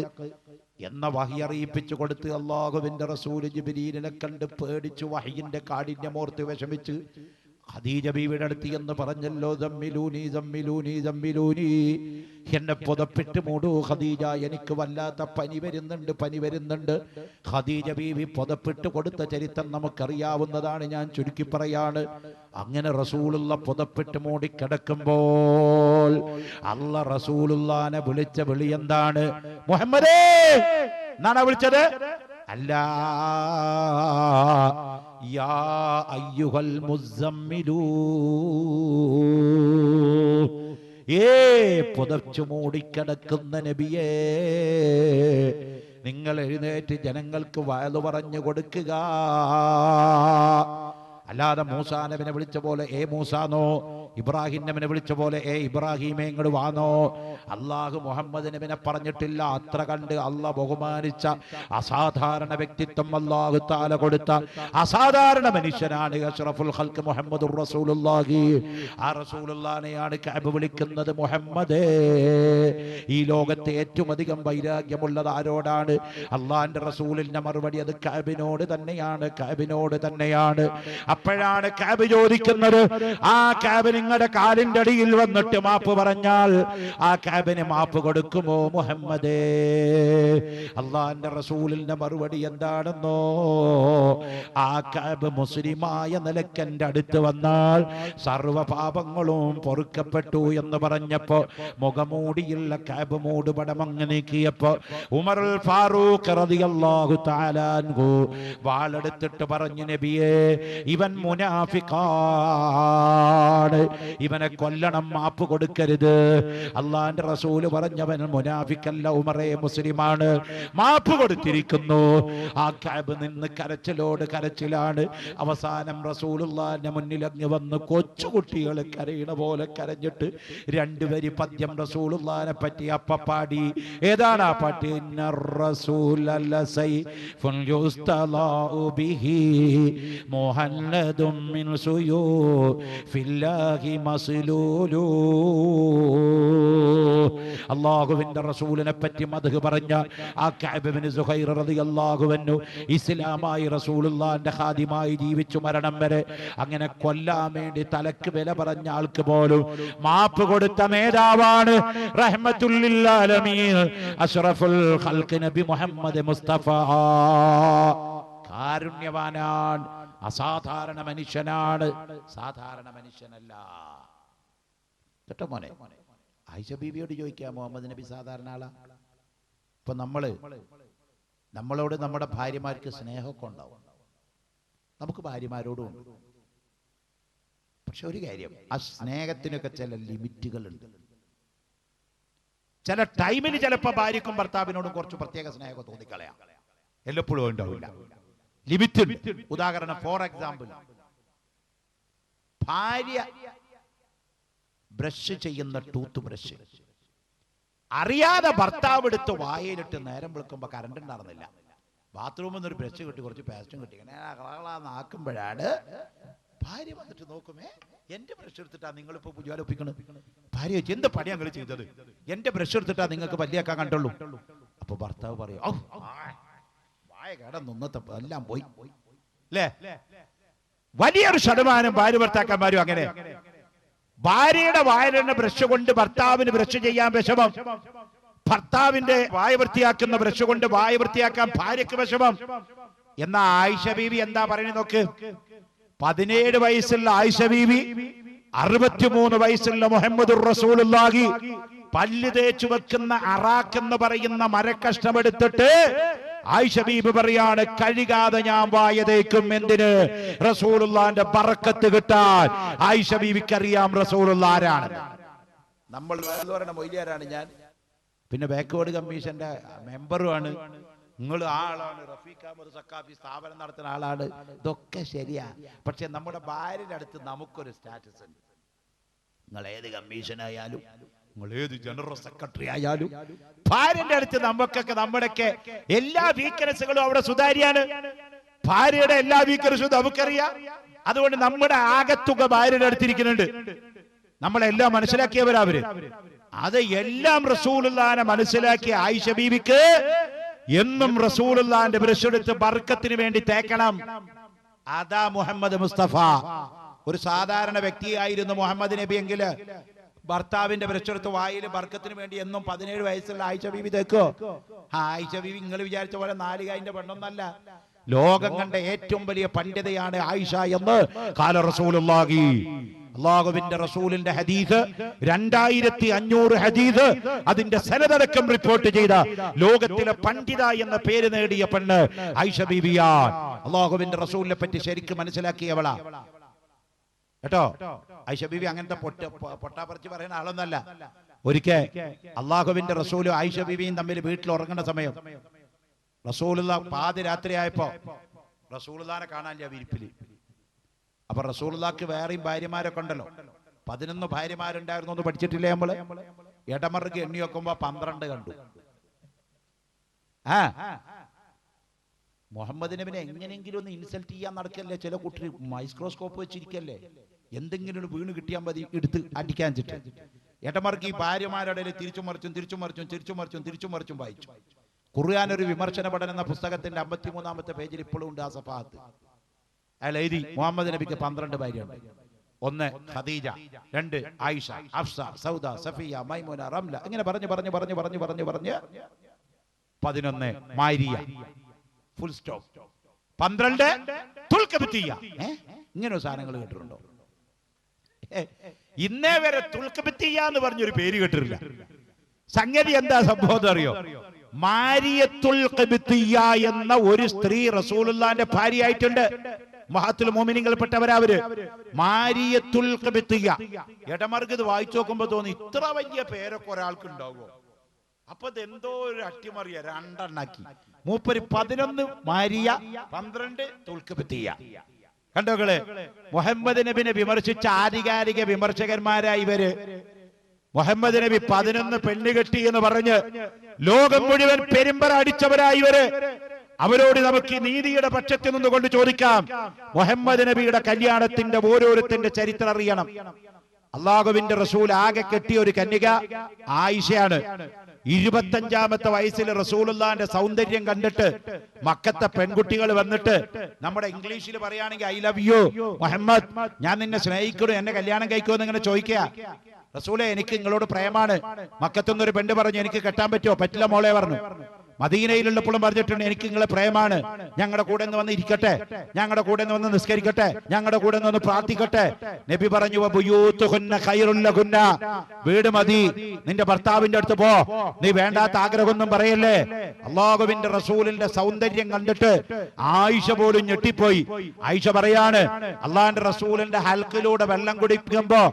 എന്ന വഹി അറിയിപ്പിച്ചു കൊടുത്ത് അല്ലാഹുവിന്റെ റസൂൽ ജിബ്രീലിനെ കണ്ട് പേടിച്ചു, വഹിയിന്റെ കാഠിന്യമോർത്ത് വിഷമിച്ച് ഖദീജ ബീവിയുടെ അടുത്ത് എന്ന് പറഞ്ഞല്ലോ, ദമ്മിലൂനി ദമ്മിലൂനി ദമ്മിലൂനി, എന്നെ പുതപ്പിട്ട് മൂടൂ ഖദീജ, എനിക്ക് വല്ലാത്ത പനി വരുന്നുണ്ട്. ഖദീജ ബീവി പുതപ്പിട്ട് കൊടുത്ത ചരിത്രം നമുക്കറിയാവുന്നതാണ്, ഞാൻ ചുരുക്കി പറയാണ്. അങ്ങനെ റസൂലുള്ള പുതപ്പിട്ട് മൂടി കിടക്കുമ്പോൾ അല്ലാഹ് റസൂലുള്ളാനെ വിളിച്ച വിളി എന്താണ്? മുഹമ്മദേ എന്നാണ് വിളിച്ചത്. അല്ല, യാ അയ്യുഹൽ മുസമ്മിലൂ, പുതച്ചു മൂടിക്കിടക്കുന്ന നബിയേ, നിങ്ങൾ എഴുന്നേറ്റ് ജനങ്ങൾക്ക് വയലു പറഞ്ഞു കൊടുക്കുക. അല്ലാതെ മൂസാ നബിനെ വിളിച്ച പോലെ ഏ മൂസാന്നോ, ഇബ്രാഹിം നബിനെ വിളിച്ച പോലെ ഏ ഇബ്രാഹിമേ ഇങ്ങോട്ട് വാന്നോ. അള്ളാഹു മുഹമ്മദ് നബിനെ പറഞ്ഞിട്ടില്ല. അത്ര കണ്ട് അള്ളാഹ് ബഹുമാനിച്ച അസാധാരണ വ്യക്തിത്വം അള്ളാഹു തആല കൊടുത്ത അസാധാരണ മനുഷ്യനാണ് അഷ്റഫുൽ ഖൽഖ് മുഹമ്മദുർ റസൂലുള്ളാഹി. ആ റസൂലുള്ളാഹിനെയാണ് കഅബ് വിളിക്കുന്നത് മുഹമ്മദേ. ഈ ലോകത്തെ ഏറ്റവും അധികം വൈരാഗ്യമുള്ളത് ആരോടാണ്? അള്ളാഹിന്റെ റസൂലിന്റെ മറുപടി അത് കഅബിനോട് തന്നെയാണ്. അപ്പോഴാണ് കഅബ് ചോദിക്കുന്നത്, ആ കഅബ് നിങ്ങളുടെ കാലിന്റെ അടിയിൽ വന്നിട്ട് മാപ്പ് പറഞ്ഞാൽ ആ കഅബിന് മാപ്പ് കൊടുക്കുമോ മുഹമ്മദേ? അള്ളാഹിന്റെ റസൂലിന്റെ മറുപടി എന്താണെന്നോ? ആ കഅബ് മുസ്ലിമായ നിലയ്ക്ക് എൻ്റെ അടുത്ത് വന്നാൽ സർവ്വ പാപങ്ങളും പൊറുക്കപ്പെട്ടു എന്ന് പറഞ്ഞപ്പോ മുഖമൂടിയുള്ള കഅബ് മൂടുപടം അങ്ങ് നീക്കിയപ്പോ ഉമറുൽ ഫാറൂഖ് റളിയല്ലാഹു തആല അൻഹു വാളെടുത്തിട്ട് പറഞ്ഞു, നബിയേ, ഇവൻ മുനാഫിഖാണ്, ഇവനെ കൊല്ലണം, മാപ്പ് കൊടുക്കരുത്. അള്ളാന്റെ റസൂല് പറഞ്ഞവൻ മുനാഫിക്കല്ല ഉമറേ, മുസ്ലിമാണ്, മാപ്പ് കൊടുത്തിരിക്കുന്നു. ആ കഅബ് നിന്ന് കരച്ചിലാണ്. അവസാനം റസൂലുള്ളാഹിന്റെ മുന്നിൽ അങ്ങ് വന്ന് കൊച്ചുകുട്ടികൾ കരയണ പോലെ കരഞ്ഞിട്ട് രണ്ടുപേരി പദ്യം റസൂലുള്ളാഹിനെ പറ്റി അപ്പ പാടി. ഏതാണ് ആ പാട്ട്? ഇന്നർ റസൂല സൈഫുൻ യുസ്തലാഉ ബിഹി മുഹല്ലദും മിൻ സുയൂഫില്ലാഹി മസ്ലൂലു. അല്ലാഹുവിന്റെ റസൂലിനെ പറ്റി മദ്ഹ് പറഞ്ഞ ആ കഅബ് ഇബ്നു സുഹൈർ റളിയല്ലാഹു അൻഹു ഇസ്ലാമായി റസൂലുള്ളാഹിന്റെ ഖാദിമായി ജീവിച്ചു മരണം വരെ. അങ്ങനെ കൊല്ലാൻ വേണ്ടി തലക്ക് വില പറഞ്ഞ ആൾക്ക് പോലും മാപ്പ് കൊടുത്ത നേതാവാണ് റഹ്മത്തുൽ ലിൽ ആലമീൻ അഷ്റഫുൽ ഖൽഖ് നബി മുഹമ്മദ് മുസ്തഫ. കാരുണ്യവാനാണ്, അസാധാരണ മനുഷ്യനാണ്, സാധാരണ മനുഷ്യനല്ല. കേട്ടോ മോനെ? ആയിഷ ബീവിയോട് ചോദിക്കാം, മുഹമ്മദ് നബി സാധാരണ ആളാ? ഇപ്പൊ നമ്മളോട് നമ്മുടെ ഭാര്യമാർക്ക് സ്നേഹമൊക്കെ ഉണ്ടാവും, നമുക്ക് ഭാര്യമാരോടും ഉണ്ട്. പക്ഷെ ഒരു കാര്യം, ആ സ്നേഹത്തിനൊക്കെ ചില ലിമിറ്റുകളുണ്ട്. ചില ടൈമിന് ചിലപ്പോ ഭാര്യക്കും ഭർത്താവിനോടും കുറച്ച് പ്രത്യേക സ്നേഹമൊക്കെ തോന്നിക്കളയാം, എല്ലപ്പോഴും ഉണ്ടാവില്ല. ലിമിറ്റ്. ഉദാഹരണം, ഫോർ എക്സാമ്പിൾ, ഭാര്യ ബ്രഷ് ചെയ്യുന്ന ടൂത്ത് ബ്രഷ് അറിയാതെ ഭർത്താവ് എടുത്ത് വായയിലിട്ട് നേരം വിളിക്കുമ്പോ കറണ്ട് ഉണ്ടായിരുന്നില്ല, ബാത്റൂമിൽ നിന്നൊരു ബ്രഷ് കിട്ടി, കുറച്ച് പേസ്റ്റും കിട്ടി, ഇങ്ങനെ ആക്കുമ്പോഴാണ് ഭാര്യ വന്നിട്ട് നോക്കുമേ, എന്റെ ബ്രഷ് എടുത്തിട്ടാ നിങ്ങളിപ്പോ പുജാലൊപ്പിക്കണം. ഭാര്യ ചോദിച്ചു, എന്ത് പണി ഞങ്ങൾ ചെയ്തത്? എന്റെ ബ്രഷ് എടുത്തിട്ടാ നിങ്ങൾക്ക് പല്ലിയാക്കാൻ കണ്ടുള്ളൂ. അപ്പൊ ഭർത്താവ് പറയും, വായ കേടന്നൊന്നത്തെ എല്ലാം പോയി അല്ലേ. വലിയൊരു ശതമാനം ഭാര്യ ഭർത്താക്കന്മാരും അങ്ങനെ. ഭാര്യയുടെ വായന ബ്രഷ് കൊണ്ട് ഭർത്താവിന് ബ്രഷ് ചെയ്യാൻ വിഷമം, ഭർത്താവിന്റെ വായ വൃത്തിയാക്കുന്ന ബ്രഷ് കൊണ്ട് വായ വൃത്തിയാക്കാൻ ഭാര്യക്ക് വിഷമം. എന്നാ ആയിഷ ബീവി എന്താ പറയുന്നത് നോക്ക്. 17 വയസ്സുള്ള ആയിഷ ബീവി 63 വയസ്സുള്ള മുഹമ്മദുർ റസൂലുള്ളാഹി പല്ല് തേച്ചു വെക്കുന്ന അറാഖ് എന്ന് പറയുന്ന മരക്കഷ്ണമെടുത്തിട്ട് ആയിഷ ബീബി പറയാണ്, കഴുകാതെ ഞാൻ വായ തേക്കും. എന്തിന്? റസൂലുള്ളാന്റെ ബറക്കത്ത് കിട്ടാൻ. ആയിഷ ബീവിക്കറിയാം റസൂലുള്ള ആരാണ്. നമ്മൾ മൊയ്ലിയാരാണ് ഞാൻ, പിന്നെ ബാക്ക്വേർഡ് കമ്മീഷന്റെ മെമ്പറുമാണ്, നിങ്ങൾ ആളാണ്, റഫീഖ് അഹമ്മദ് സക്കാഫി സ്ഥാപനം നടത്തുന്ന ആളാണ്. ഇതൊക്കെ ശരിയാ. പക്ഷെ നമ്മുടെ ഭാര്യയുടെ അടുത്ത് നമുക്കൊരു സ്റ്റാറ്റസ് ഉണ്ട്. നിങ്ങൾ ഏത് കമ്മീഷനായാലും, നിങ്ങൾ ഏത് ജനറൽ സെക്രട്ടറി ആയാലും, ഭാര്യന്റെ അടുത്ത് നമുക്കൊക്കെ നമ്മുടെയൊക്കെ എല്ലാ വീക്ക്നെസ്സുകളും അവിടെ സുതാര്യാണ്. ഭാര്യയുടെ എല്ലാ വീക്ക്നെസ്സും നമുക്കറിയാം. അതുകൊണ്ട് നമ്മുടെ ആകത്തുക ഭാര്യയുടെ അടുത്തിരിക്കുന്നുണ്ട്. നമ്മളെല്ലാം മനസ്സിലാക്കിയവരവര്. അത് എല്ലാം റസൂലുള്ളാഹിനെ മനസ്സിലാക്കിയ ആയിഷ ബീവിക്ക് എന്നും റസൂലുള്ളാഹിന്റെ ബ്രഷ് എടുത്ത് ബർക്കത്തിന് വേണ്ടി തേക്കണം. അതാ മുഹമ്മദ് മുസ്തഫ. ഒരു സാധാരണ വ്യക്തിയായിരുന്നു മുഹമ്മദ് നബി എങ്കിൽ ഭർത്താവിന്റെ ബ്രഷ് എടുത്ത് വായിൽ ബർക്കത്തിന് വേണ്ടി എന്നും 17 വയസ്സുള്ള ആയിഷ ബീവി തേക്കോ? ആയിഷ ബീവി നിങ്ങൾ വിചാരിച്ച പോലെ 4 കായിന്റെ പെണ്ണൊന്നല്ല. ലോകം കണ്ട ഏറ്റവും വലിയ പണ്ഡിതയാണ് ആയിഷ എന്ന് ഖാല റസൂലുള്ളാഹി. അല്ലാഹുവിന്റെ റസൂലിന്റെ ഹദീസ് 2500 ഹദീസ് അതിന്റെ സനദടക്കം റിപ്പോർട്ട് ചെയ്ത ലോകത്തിലെ പണ്ഡിത എന്ന പേര് നേടിയ പെണ്ണ് ആയിഷ ബീവിയാണ്. അല്ലാഹുവിന്റെ റസൂലിനെ പറ്റി ശരിക്കും മനസ്സിലാക്കിയവളാ കേട്ടോ. ആയിഷ ബീവി അങ്ങനത്തെ പൊട്ടാപ്പറിച്ച് പറയുന്ന ആളൊന്നല്ല. ഒരിക്കൽ അല്ലാഹുവിന്റെ റസൂലും ആയിഷ ബീവിയും തമ്മിൽ വീട്ടിൽ ഉറങ്ങുന്ന സമയം റസൂലുള്ള പാതിരാത്രി ആയപ്പോ റസൂലുള്ളാഹിനെ കാണാനില്ല വിരിപ്പില്. അപ്പൊ റസൂലുള്ളാഹിക്ക് വേറെയും ഭാര്യമാരൊക്കെ ഉണ്ടല്ലോ. 11 ഭാര്യമാരുണ്ടായിരുന്നു എന്ന് പഠിച്ചിട്ടില്ലേ നമ്മള്? ഇടമറുക്ക് എണ്ണി വെക്കുമ്പോ 12 കണ്ടു. മുഹമ്മദ് നബിനെ എങ്ങനെയെങ്കിലും ഒന്ന് ഇൻസൾട്ട് ചെയ്യാൻ നടക്കല്ലേ ചില കുട്ടി. മൈക്രോസ്കോപ്പ് വെച്ചിരിക്കല്ലേ, എന്തെങ്കിലും വീണ് കിട്ടിയാൽ മതി എടുത്ത് അടിക്കാൻ ചിട്ട്. ഇടമറുക്ക് ഈ ഭാര്യമാരുടെ തിരിച്ചും മറിച്ചും വായിച്ചു. ഖുർആൻ ഒരു വിമർശന പഠനം എന്ന പുസ്തകത്തിന്റെ 53-ാമത്തെ പേജിൽ ഇപ്പോഴും ഉണ്ട് ആ സഫാത്ത്. അയാൾ എഴുതി, മുഹമ്മദ് നബിക്ക് 12 ഭാര്യയുണ്ട്. 1 ഖദീജ, 2 ആയിഷ, ഹഫ്സ, സൗദ, സഫിയ, മൈമുന, റംല. ഇങ്ങനെ പറഞ്ഞു 11 മാരിയ, ഫുൾ സ്റ്റോപ്പ്. 12 തുൽഖബിത്തിയ. ഇങ്ങനെ സാധനങ്ങൾ കേട്ടിട്ടുണ്ടോ? ഇന്നേ വരെ തുൽഖബിത്തിയ എന്ന് പറഞ്ഞൊരു പേര് കേട്ടിട്ടില്ല. സംഗതി എന്താ സംഭവം അറിയോ? മാരിയത്തുൽ ഖിബ്തിയ്യ എന്ന ഒരു സ്ത്രീ റസൂലുള്ളാഹിന്റെ ഭാര്യയായിട്ടുണ്ട്. മഹത്തുൽ മുഅ്മിനീങ്ങളിൽപ്പെട്ടവരവര്. മാരിയത്തുൽ ഖിബ്തിയ്യ. ഇടമറുക്ക് ഇത് വായിച്ചു നോക്കുമ്പോ തോന്നി, ഇത്ര വലിയ പേരൊക്കെ ഒരാൾക്ക് ഉണ്ടാവുമോ? അപ്പൊ ഇതെന്തോ ഒരു അട്ടിമറിയ 2 എണ്ണാക്കി. മൂപ്പര് 11 മാരിയ, 12 തുൽഖിബ്തിയ്യ. കണ്ടോകള്, മുഹമ്മദ് നബിനെ വിമർശിച്ച ആധികാരിക വിമർശകന്മാരായി ഇവര്. മുഹമ്മദ് നബി 11 പെണ്ണ് കെട്ടി എന്ന് പറഞ്ഞ് ലോകം മുഴുവൻ പെരുമ്പറ അടിച്ചവരായി ഇവര്. അവരോട് നമുക്ക് നീതിയുടെ പക്ഷത്തിൽ നിന്നുകൊണ്ട് ചോദിക്കാം, മുഹമ്മദ് നബിയുടെ കല്യാണത്തിന്റെ ഓരോരുത്തരുടെ ചരിത്രം അറിയണം. അള്ളാഹുവിന്റെ റസൂൽ ആകെ കെട്ടിയ ഒരു കന്യക ആയിഷയാണ്. 25-ാമത്തെ വയസ്സിൽ റസൂലുള്ളാഹിന്റെ സൗന്ദര്യം കണ്ടിട്ട് മക്കത്തെ പെൺകുട്ടികൾ വന്നിട്ട്, നമ്മുടെ ഇംഗ്ലീഷിൽ പറയുകയാണെങ്കിൽ ഐ ലവ് യു മുഹമ്മദ്, ഞാൻ നിന്നെ സ്നേഹിക്കുന്നു, എന്നെ കല്യാണം കഴിക്കുമെന്ന് ഇങ്ങനെ ചോദിക്കുക. റസൂലെ, എനിക്ക് നിങ്ങളോട് പ്രേമാണ്. മക്കത്തുനിന്നൊരു പെണ്ണ് പറഞ്ഞു, എനിക്ക് കെട്ടാൻ പറ്റുമോ? പറ്റില്ല മോളെ പറഞ്ഞു. മദീനയിലുള്ളപ്പോഴും പറഞ്ഞിട്ടുണ്ട്, എനിക്ക് നിങ്ങളെ പ്രേമാണ്, ഞങ്ങളുടെ കൂടെ നിന്ന് വന്ന് ഇരിക്കട്ടെ, ഞങ്ങളുടെ കൂടെ നിന്ന് വന്ന് നിസ്കരിക്കട്ടെ, ഞങ്ങളുടെ കൂടെ നിന്ന് പ്രാർത്ഥിക്കട്ടെ. നബി പറഞ്ഞു, വീട് മതി, നിന്റെ ഭർത്താവിന്റെ അടുത്ത് പോ, നീ വേണ്ടാത്ത ആഗ്രഹമൊന്നും പറയല്ലേ. അള്ളാഹുവിന്റെ റസൂലിന്റെ സൗന്ദര്യം കണ്ടിട്ട് ആയിഷ പോലും ഞെട്ടിപ്പോയി. ആയിഷ പറയാണ്, അള്ളാഹിന്റെ റസൂലിന്റെ ഹൽക്കിലൂടെ വെള്ളം കുടിക്കുമ്പോ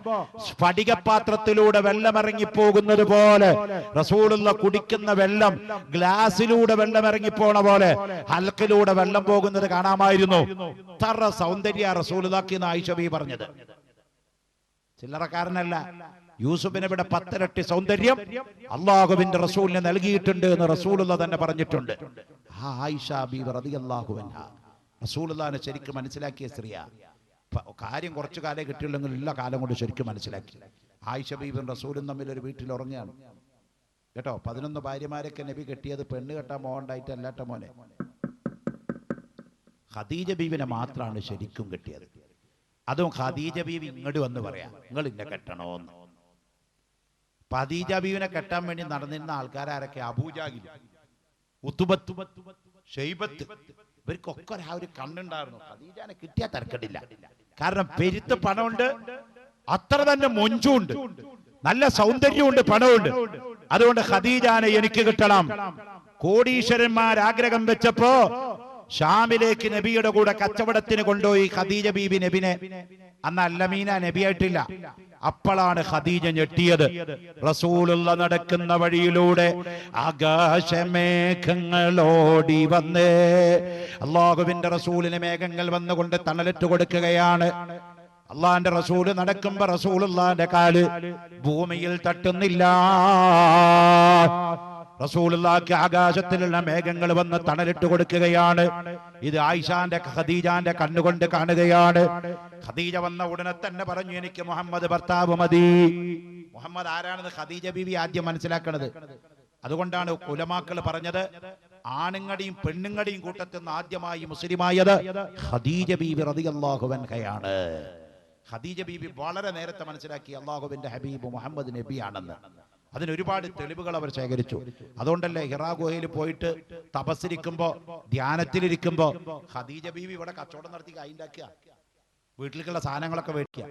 സ്ഫടികപാത്രത്തിലൂടെ വെള്ളം ഇറങ്ങിപ്പോകുന്നത് പോലെ, റസൂലുള്ള കുടിക്കുന്ന വെള്ളം ഗ്ലാസിലൂടെ വെള്ളം ഇറങ്ങിപ്പോണ പോലെ ഹൽക്കിലൂടെ വെള്ളം പോകുന്നത് കാണാമായിരുന്നു. ഇത്ര സൗന്ദര്യ റസൂലുള്ളാഹി എന്ന് ആയിഷ ബീവി പറഞ്ഞത്. ചില്ലറക്കാരനല്ല. യൂസുഫ് നബിയുടെ 10 ഇരട്ടി സൗന്ദര്യം അള്ളാഹുവിന്റെ റസൂലിന് നൽകിയിട്ടുണ്ട് എന്ന് റസൂലുള്ള തന്നെ പറഞ്ഞിട്ടുണ്ട്. ആ ആയിഷ ബീവി റളിയല്ലാഹു അൻഹ റസൂലുള്ളാഹിനെ ശരിക്കും മനസ്സിലാക്കിയ സ്ത്രീയാ. കാര്യം കുറച്ചു കാലം കിട്ടിയുള്ളെങ്കിൽ എല്ലാ കാലം കൊണ്ട് ശരിക്കും മനസ്സിലാക്കി. ആയിഷ ബീവിയും റസൂലും തമ്മിൽ ഒരു വീട്ടിൽ ഉറങ്ങുകയാണ് കേട്ടോ. 11 ഭാര്യമാരൊക്കെ നബി കെട്ടിയത് പെണ്ണ് കെട്ടാൻ മോഹണ്ടായിട്ടല്ലാട്ട മോനെ. ഖദീജ ബീവിനെ മാത്രമാണ് ശരിക്കും കെട്ടിയത്. അതും ഖദീജ ബീവി ഇങ്ങോട്ട് വന്ന് പറയാം, നിങ്ങൾ ഇന്നെ കെട്ടണോന്ന്. ഖദീജ ബീവിനെ കെട്ടാൻ വേണ്ടി നടന്നിരുന്ന ആൾക്കാരൊക്കെ അബൂജാഹിൽ, ഉത്ബത്ത്, ഷൈബത്ത്, ഇവർക്കൊക്കെ ആ ഒരു കണ്ണുണ്ടായിരുന്നു. ഖദീജനെ കിട്ടിയാൽ തരക്കടില്ല. കാരണം പെരുത്ത് പണമുണ്ട്, അത്ര തന്നെ മൊഞ്ചുണ്ട്, നല്ല സൗന്ദര്യമുണ്ട്, പണമുണ്ട്. അതുകൊണ്ട് ഖദീജനെ എനിക്ക് കിട്ടണം. കോടീശ്വരന്മാർ ആഗ്രഹം വെച്ചപ്പോ ഷാമിലേക്ക് നബിയുടെ കൂടെ കച്ചവടത്തിന് കൊണ്ടുപോയി ഖദീജ ബീബി നബിനെ. അന്ന് അല്ലമീന നബിയായിട്ടില്ല. അപ്പോഴാണ് ഖദീജ ഞെട്ടിയത്. റസൂലുള്ള നടക്കുന്ന വഴിയിലൂടെ ആകാശമേഘങ്ങളോടി വന്നേ. അല്ലാഹുവിന്റെ റസൂലിന് മേഘങ്ങൾ വന്നുകൊണ്ട് തണലിട്ട് കൊടുക്കുകയാണ്. അള്ളാന്റെ റസൂല് നടക്കുമ്പോ റസൂലുള്ളാന്റെ കാല് ഭൂമിയിൽ തട്ടുന്നില്ല. റസൂലുള്ളാഹിക്ക് ആകാശത്തിലുള്ള മേഘങ്ങൾ വന്ന് തണലിട്ട് കൊടുക്കുകയാണ്. ഇത് ആയിഷാന്റെ ഖദീജാന്റെ കണ്ണുകൊണ്ട് കാണുകയാണ്. ഖദീജ വന്ന ഉടനെ തന്നെ പറഞ്ഞു, എനിക്ക് മുഹമ്മദ് ഭർത്താവ് മതി. മുഹമ്മദ് ആരാണെന്ന് ഖദീജ ബീവി ആദ്യം മനസ്സിലാക്കണത്. അതുകൊണ്ടാണ് ഉലമാക്കൾ പറഞ്ഞത്, ആണുങ്ങളുടെയും പെണ്ണുങ്ങളുടെയും കൂട്ടത്തിൽ നിന്ന് ആദ്യമായി മുസ്ലിമായത് ഖദീജ ബീവി റളിയല്ലാഹു അൻഹയാണ്. ഖദീജ ബീവി വളരെ നേരത്തെ മനസ്സിലാക്കി അള്ളാഹുവിന്റെ ഹബീബ് മുഹമ്മദ് നബിയാണെന്ന്. അതിനൊരുപാട് തെളിവുകൾ അവർ ശേഖരിച്ചു. അതുകൊണ്ടല്ലേ ഹിറാ ഗുഹയിൽ പോയിട്ട് തപസ്സിരിക്കുമ്പോ, ധ്യാനത്തിലിരിക്കുമ്പോ ഖദീജ ബീവി ഇവിടെ കച്ചവടം നടത്തി കൈണ്ടാക്കുക, വീട്ടിലേക്കുള്ള സാധനങ്ങളൊക്കെ മേടിക്കുക.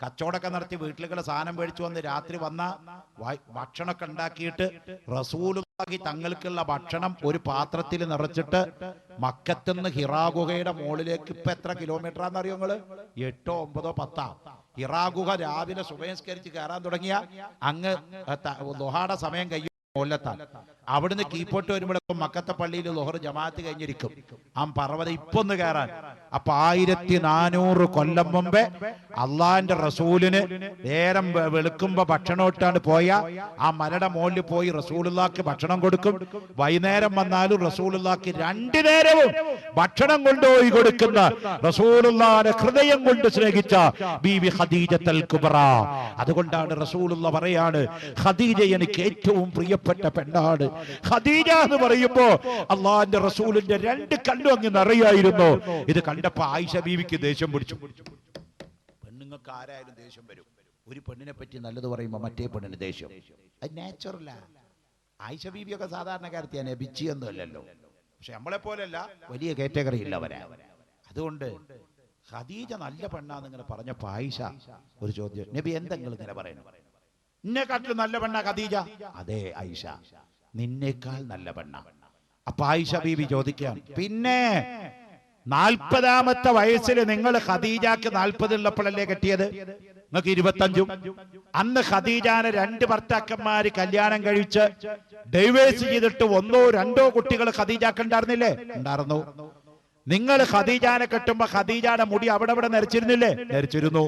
കച്ചവടമൊക്കെ നടത്തി വീട്ടിലേക്കുള്ള സാധനം മേടിച്ചു വന്ന് രാത്രി വന്ന ഭക്ഷണമൊക്കെ ഉണ്ടാക്കിയിട്ട് റസൂലുള്ളാഹി തങ്ങൾക്കുള്ള ഭക്ഷണം ഒരു പാത്രത്തിൽ നിറച്ചിട്ട് മക്കത്തുനിന്ന് ഹിറാ ഗുഹയുടെ മുകളിലേക്ക് ഇപ്പൊ എത്ര കിലോമീറ്ററാന്ന് അറിയോ നിങ്ങള്? 8, 9, 10. ഹിറാ ഗുഹ രാവിലെ സുബഹിസ്കരിച്ച് കയറാൻ തുടങ്ങിയ അങ്ങ് ദുഹാടെ സമയം കഴിയും കൊല്ലത്താൽ. അവിടുന്ന് കീപ്പോട്ട് വരുമ്പോഴേക്കും മക്കത്തെ പള്ളിയിൽ ലോഹർ ജമാഅത്ത് കഴിഞ്ഞിരിക്കും. ആ പർവ്വതം ഇപ്പൊ ഒന്ന് കയറാൻ. അപ്പൊ 1400 കൊല്ലം മുമ്പേ അള്ളാന്റെ റസൂലിന് നേരം വെളുക്കുമ്പോ ഭക്ഷണമിട്ടാണ് പോയ ആ മലയുടെ മുകളിൽ പോയി റസൂലുള്ളാഹിക്ക് ഭക്ഷണം കൊടുക്കും. വൈകുന്നേരം വന്നാലും റസൂലുള്ളാഹിക്ക് 2 നേരവും ഭക്ഷണം കൊണ്ടുപോയി കൊടുക്കുന്ന റസൂലുള്ളാഹിനെ ഹൃദയം കൊണ്ട് സ്നേഹിച്ച ബീവി ഖദീജത്തുൽ കുബ്ര. അതുകൊണ്ടാണ് റസൂലുള്ള പറയാണ്, ഖദീജ എനിക്ക് ഏറ്റവും പ്രിയപ്പെട്ട പെണ്ണാണ്. ഖദീജ എന്ന് പറയുമ്പോ അള്ളാഹിന്റെ റസൂലിന്റെ 2 കണ്ണും അങ്ങ് നിറയായിരുന്നു. ഇത് കണ്ടപ്പോ ആയിഷ ബീവിക്ക് ദേഷ്യം പിടിച്ചു. പെണ്ണുങ്ങൾക്ക് ആരായാലും ദേഷ്യം വരും. ഒരു പെണ്ണിനെ പറ്റി നല്ലത് പറയുമ്പോ മറ്റേ പെണ്ണിന് ദേഷ്യം. അത് നാച്ചുറലാ. ആയിഷ ബീവിയൊക്കെ സാധാരണക്കാരത്തിയാണ്, ബിച്ചിയൊന്നും അല്ലല്ലോ. പക്ഷെ നമ്മളെ പോലെയല്ല, വലിയ കാറ്റഗറി ഉള്ളവരാ. അതുകൊണ്ട് ഖദീജ നല്ല പെണ്ണാന്ന് ഇങ്ങനെ പറഞ്ഞപ്പോ ആയിഷ ഒരു ചോദ്യം, നബി എന്തെങ്കിലും ഇങ്ങനെ പറയണം, നിന്നെക്കാട്ടിലും നല്ല പെണ്ണ ഖദീജ? അതെ ആയിഷ, നിന്നേക്കാൾ നല്ല പെണ്ണ. അപ്പൊ ആയിഷ ബീവി ചോദിക്കാം, പിന്നെ 40ാമത്തെ വയസ്സിൽ നിങ്ങൾ ഖദീജക്ക് 40 ഉള്ളപ്പോഴല്ലേ കെട്ടിയത്? നിങ്ങൾക്ക് 25. അന്ന് ഖദീജാനെ 2 ഭർത്താക്കന്മാര് കല്യാണം കഴിച്ച് ഡൈവേഴ്സ് ചെയ്തിട്ട് 1, 2 കുട്ടികൾ ഖദീജക്ക് ഉണ്ടായിരുന്നില്ലേ? ഉണ്ടായിരുന്നു. നിങ്ങൾ ഖദീജാനെ കെട്ടുമ്പോ ഖദീജയുടെ മുടി അവിടെ നരച്ചിരുന്നില്ലേ? നരച്ചിരുന്നു.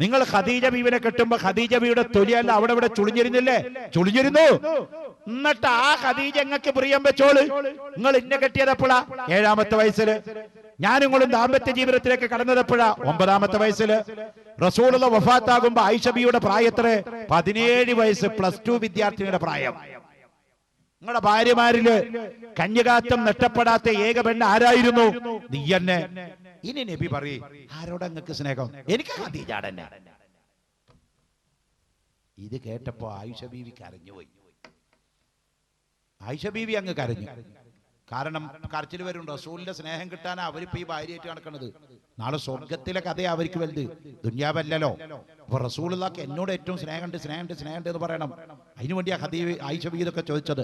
നിങ്ങൾ ഖദീജ ബീവിനെ കെട്ടുമ്പോ ഖദീജ ബീവിയുടെ തൊലിയല്ല അവിടെ ചുളിഞ്ഞിരുന്നില്ലേ? ചുളിഞ്ഞിരുന്നു. എന്നിട്ട് ആ ഖദീജ നിങ്ങൾക്ക് പ്രിയം വെച്ചോള്. നിങ്ങൾ ഇന്നെ കെട്ടിയത് എപ്പോഴാ? 7ാമത്തെ വയസ്സില്. ഞാൻ നിങ്ങളും ദാമ്പത്യ ജീവിതത്തിലേക്ക് കടന്നതെപ്പോഴാ? 9ാമത്തെ വയസ്സില്. റസൂലുള്ള വഫാത്താകുമ്പോ ആയിഷ ബീവിയുടെ പ്രായം എത്ര? 17 വയസ്സ്, +2 വിദ്യാർത്ഥിനിയുടെ പ്രായം. നിങ്ങളുടെ ഭാര്യമാരില് കന്യകാത്വം നഷ്ടപ്പെടാത്ത ഏക പെണ്ണ് ആരായിരുന്നു? നീ തന്നെ. ഇനി നബി പറയും, ആരോടാ നിങ്ങൾക്ക് സ്നേഹം? എനിക്ക് ഖദീജാടന്നെ. ഇത് കേട്ടപ്പോ ആയിഷ ബീവി കരഞ്ഞുപോയി. ആയിഷ ബീവി അങ്ങ് കരഞ്ഞു. കാരണം കരച്ചിൽ വരും. റസൂലിന്റെ സ്നേഹം കിട്ടാനാ അവരിപ്പോ ഈ ഭാര്യയായിട്ട് നടക്കുന്നത്. നാളെ സ്വർഗത്തിലെ കഥയെ അവർക്ക് വലുത്, ദുന്യാവല്ലല്ലോ. അപ്പൊ റസൂലുള്ളാഹിക്ക് എന്നോട് ഏറ്റവും സ്നേഹമുണ്ട് എന്ന് പറയണം. അതിനുവേണ്ടിയാ ആയിഷ ബീവി ഇതൊക്കെ ചോദിച്ചത്.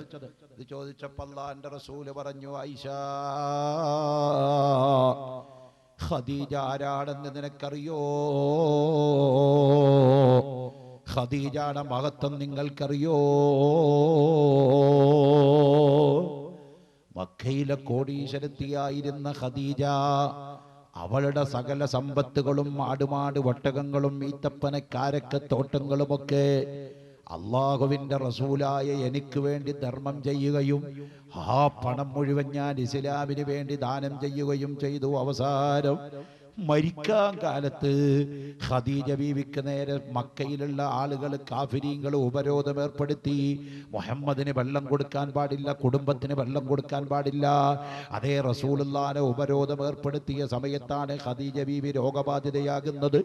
ഇത് ചോദിച്ചപ്പോ അല്ലാഹുവിന്റെ റസൂല് പറഞ്ഞു, ആയിഷ, ഖദീജ ആരാണെന്ന് നിനക്കറിയോ? ഖദീജയുടെ മഹത്വം നിങ്ങൾക്കറിയോ? മക്കയിലെ കോടീശ്വരത്തിയായിരുന്ന ഖദീജ, അവളുടെ സകല സമ്പത്തുകളും ആടുമാട് ഒട്ടകങ്ങളും ഈത്തപ്പനക്കാരക്ക തോട്ടങ്ങളുമൊക്കെ അള്ളാഹുവിൻ്റെ റസൂലായ എനിക്ക് വേണ്ടി ധർമ്മം ചെയ്യുകയും ആ പണം മുഴുവൻ ഞാൻ ഇസ്ലാമിന് വേണ്ടി ദാനം ചെയ്യുകയും ചെയ്തു. അവസാനം മരിക്കാൻ കാലത്ത് ഖദീജ ബീവിക്ക് നേരെ മക്കയിലുള്ള ആളുകൾ കാഫിരീങ്ങൾ ഉപരോധം ഏർപ്പെടുത്തി. മുഹമ്മദിന് വെള്ളം കൊടുക്കാൻ പാടില്ല, കുടുംബത്തിന് വെള്ളം കൊടുക്കാൻ പാടില്ല. അതേ റസൂലുള്ളാഹിനെ ഉപരോധം ഏർപ്പെടുത്തിയ സമയത്താണ് ഖദീജ ബീവി രോഗബാധിതയാകുന്നത്.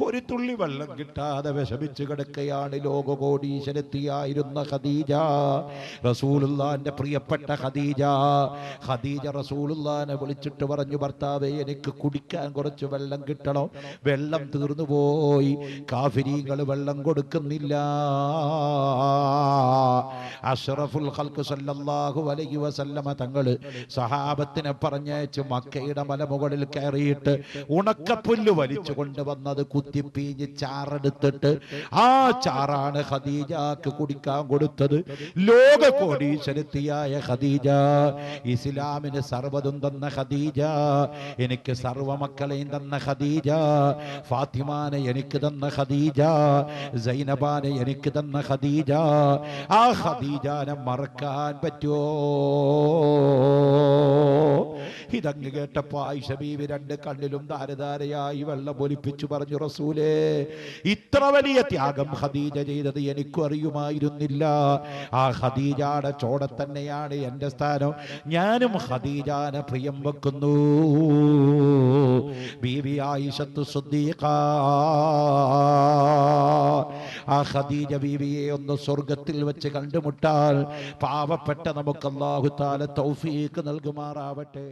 ഒരു തുള്ളി വെള്ളം കിട്ടാതെ വിഷമിച്ചു കിടക്കുകയാണ്. ലോകകോടീശ്വരത്തിയായിരുന്ന ഖദീജ, റസൂലുള്ളാഹിന്റെ പ്രിയപ്പെട്ട ഖദീജ. ഖദീജ റസൂലുള്ളാഹിനെ വിളിച്ചിട്ട് പറഞ്ഞു, ഭർത്താവേ, എനിക്ക് കുടിക്കാൻ കുറച്ച് വെള്ളം കിട്ടണം, വെള്ളം തീർന്നു പോയി, കാഫിരീങ്ങൾ വെള്ളം കൊടുക്കുന്നില്ല. അഷ്റഫുൽ ഖൽഖ് സല്ലല്ലാഹു അലൈഹി വസല്ലമ തങ്ങള് സഹാബത്തിനെ പറഞ്ഞയച്ച് മക്കയുടെ മലമുകളിൽ കയറിയിട്ട് ഉണക്കപ്പുല്ല് വലിച്ചു കൊണ്ടുവന്നത് കുത്തിപ്പീഞ്ഞ് ചാറെടുത്തിട്ട് ആ ചാറാണ് ഖദീജക്ക് കുടിക്കാൻ കൊടുത്തത്. ലോക കോടീശ്വരത്തിയായ ഖദീജ, ഇസ്ലാമിന് സർവ്വതും തന്ന ഖദീജ, എനിക്ക് സർവ്വ മക്കളെയും തന്ന ഖദീജ, ഫാത്തിമാനെ എനിക്ക് തന്ന ഖദീജ, സൈനബാനെ എനിക്ക് തന്ന ഖദീജ. ആ ഖദീജാനെ മറക്കാൻ പറ്റുമോ? ഇതങ്ങ് കേട്ടപ്പോ ആയിഷ ബീവി രണ്ട് കണ്ണിലും ധാരധാരയായി വെള്ളം ഒലിപ്പിച്ചു പറഞ്ഞു, റസൂലേ, ഇത്ര വലിയ ത്യാഗം ഖദീജ ചെയ്തത് എനിക്കും അറിയുമായിരുന്നില്ല. ആ ഖദീജയുടെ ചോട തന്നെയാണ് എന്റെ സ്ഥാനം. ഞാനും ഖദീജാനെ പ്രിയം വെക്കുന്നു. ബീവി ആയിഷത്തു സിദ്ദീഖ, ആ ഖദീജ ബീവിയെ ഒന്ന് സ്വർഗത്തിൽ വെച്ച് കണ്ടുമുട്ടാൻ പാവപ്പെട്ട നമുക്ക് അല്ലാഹു തആല തൗഫീഖ് നൽകുമാറാവട്ടെ.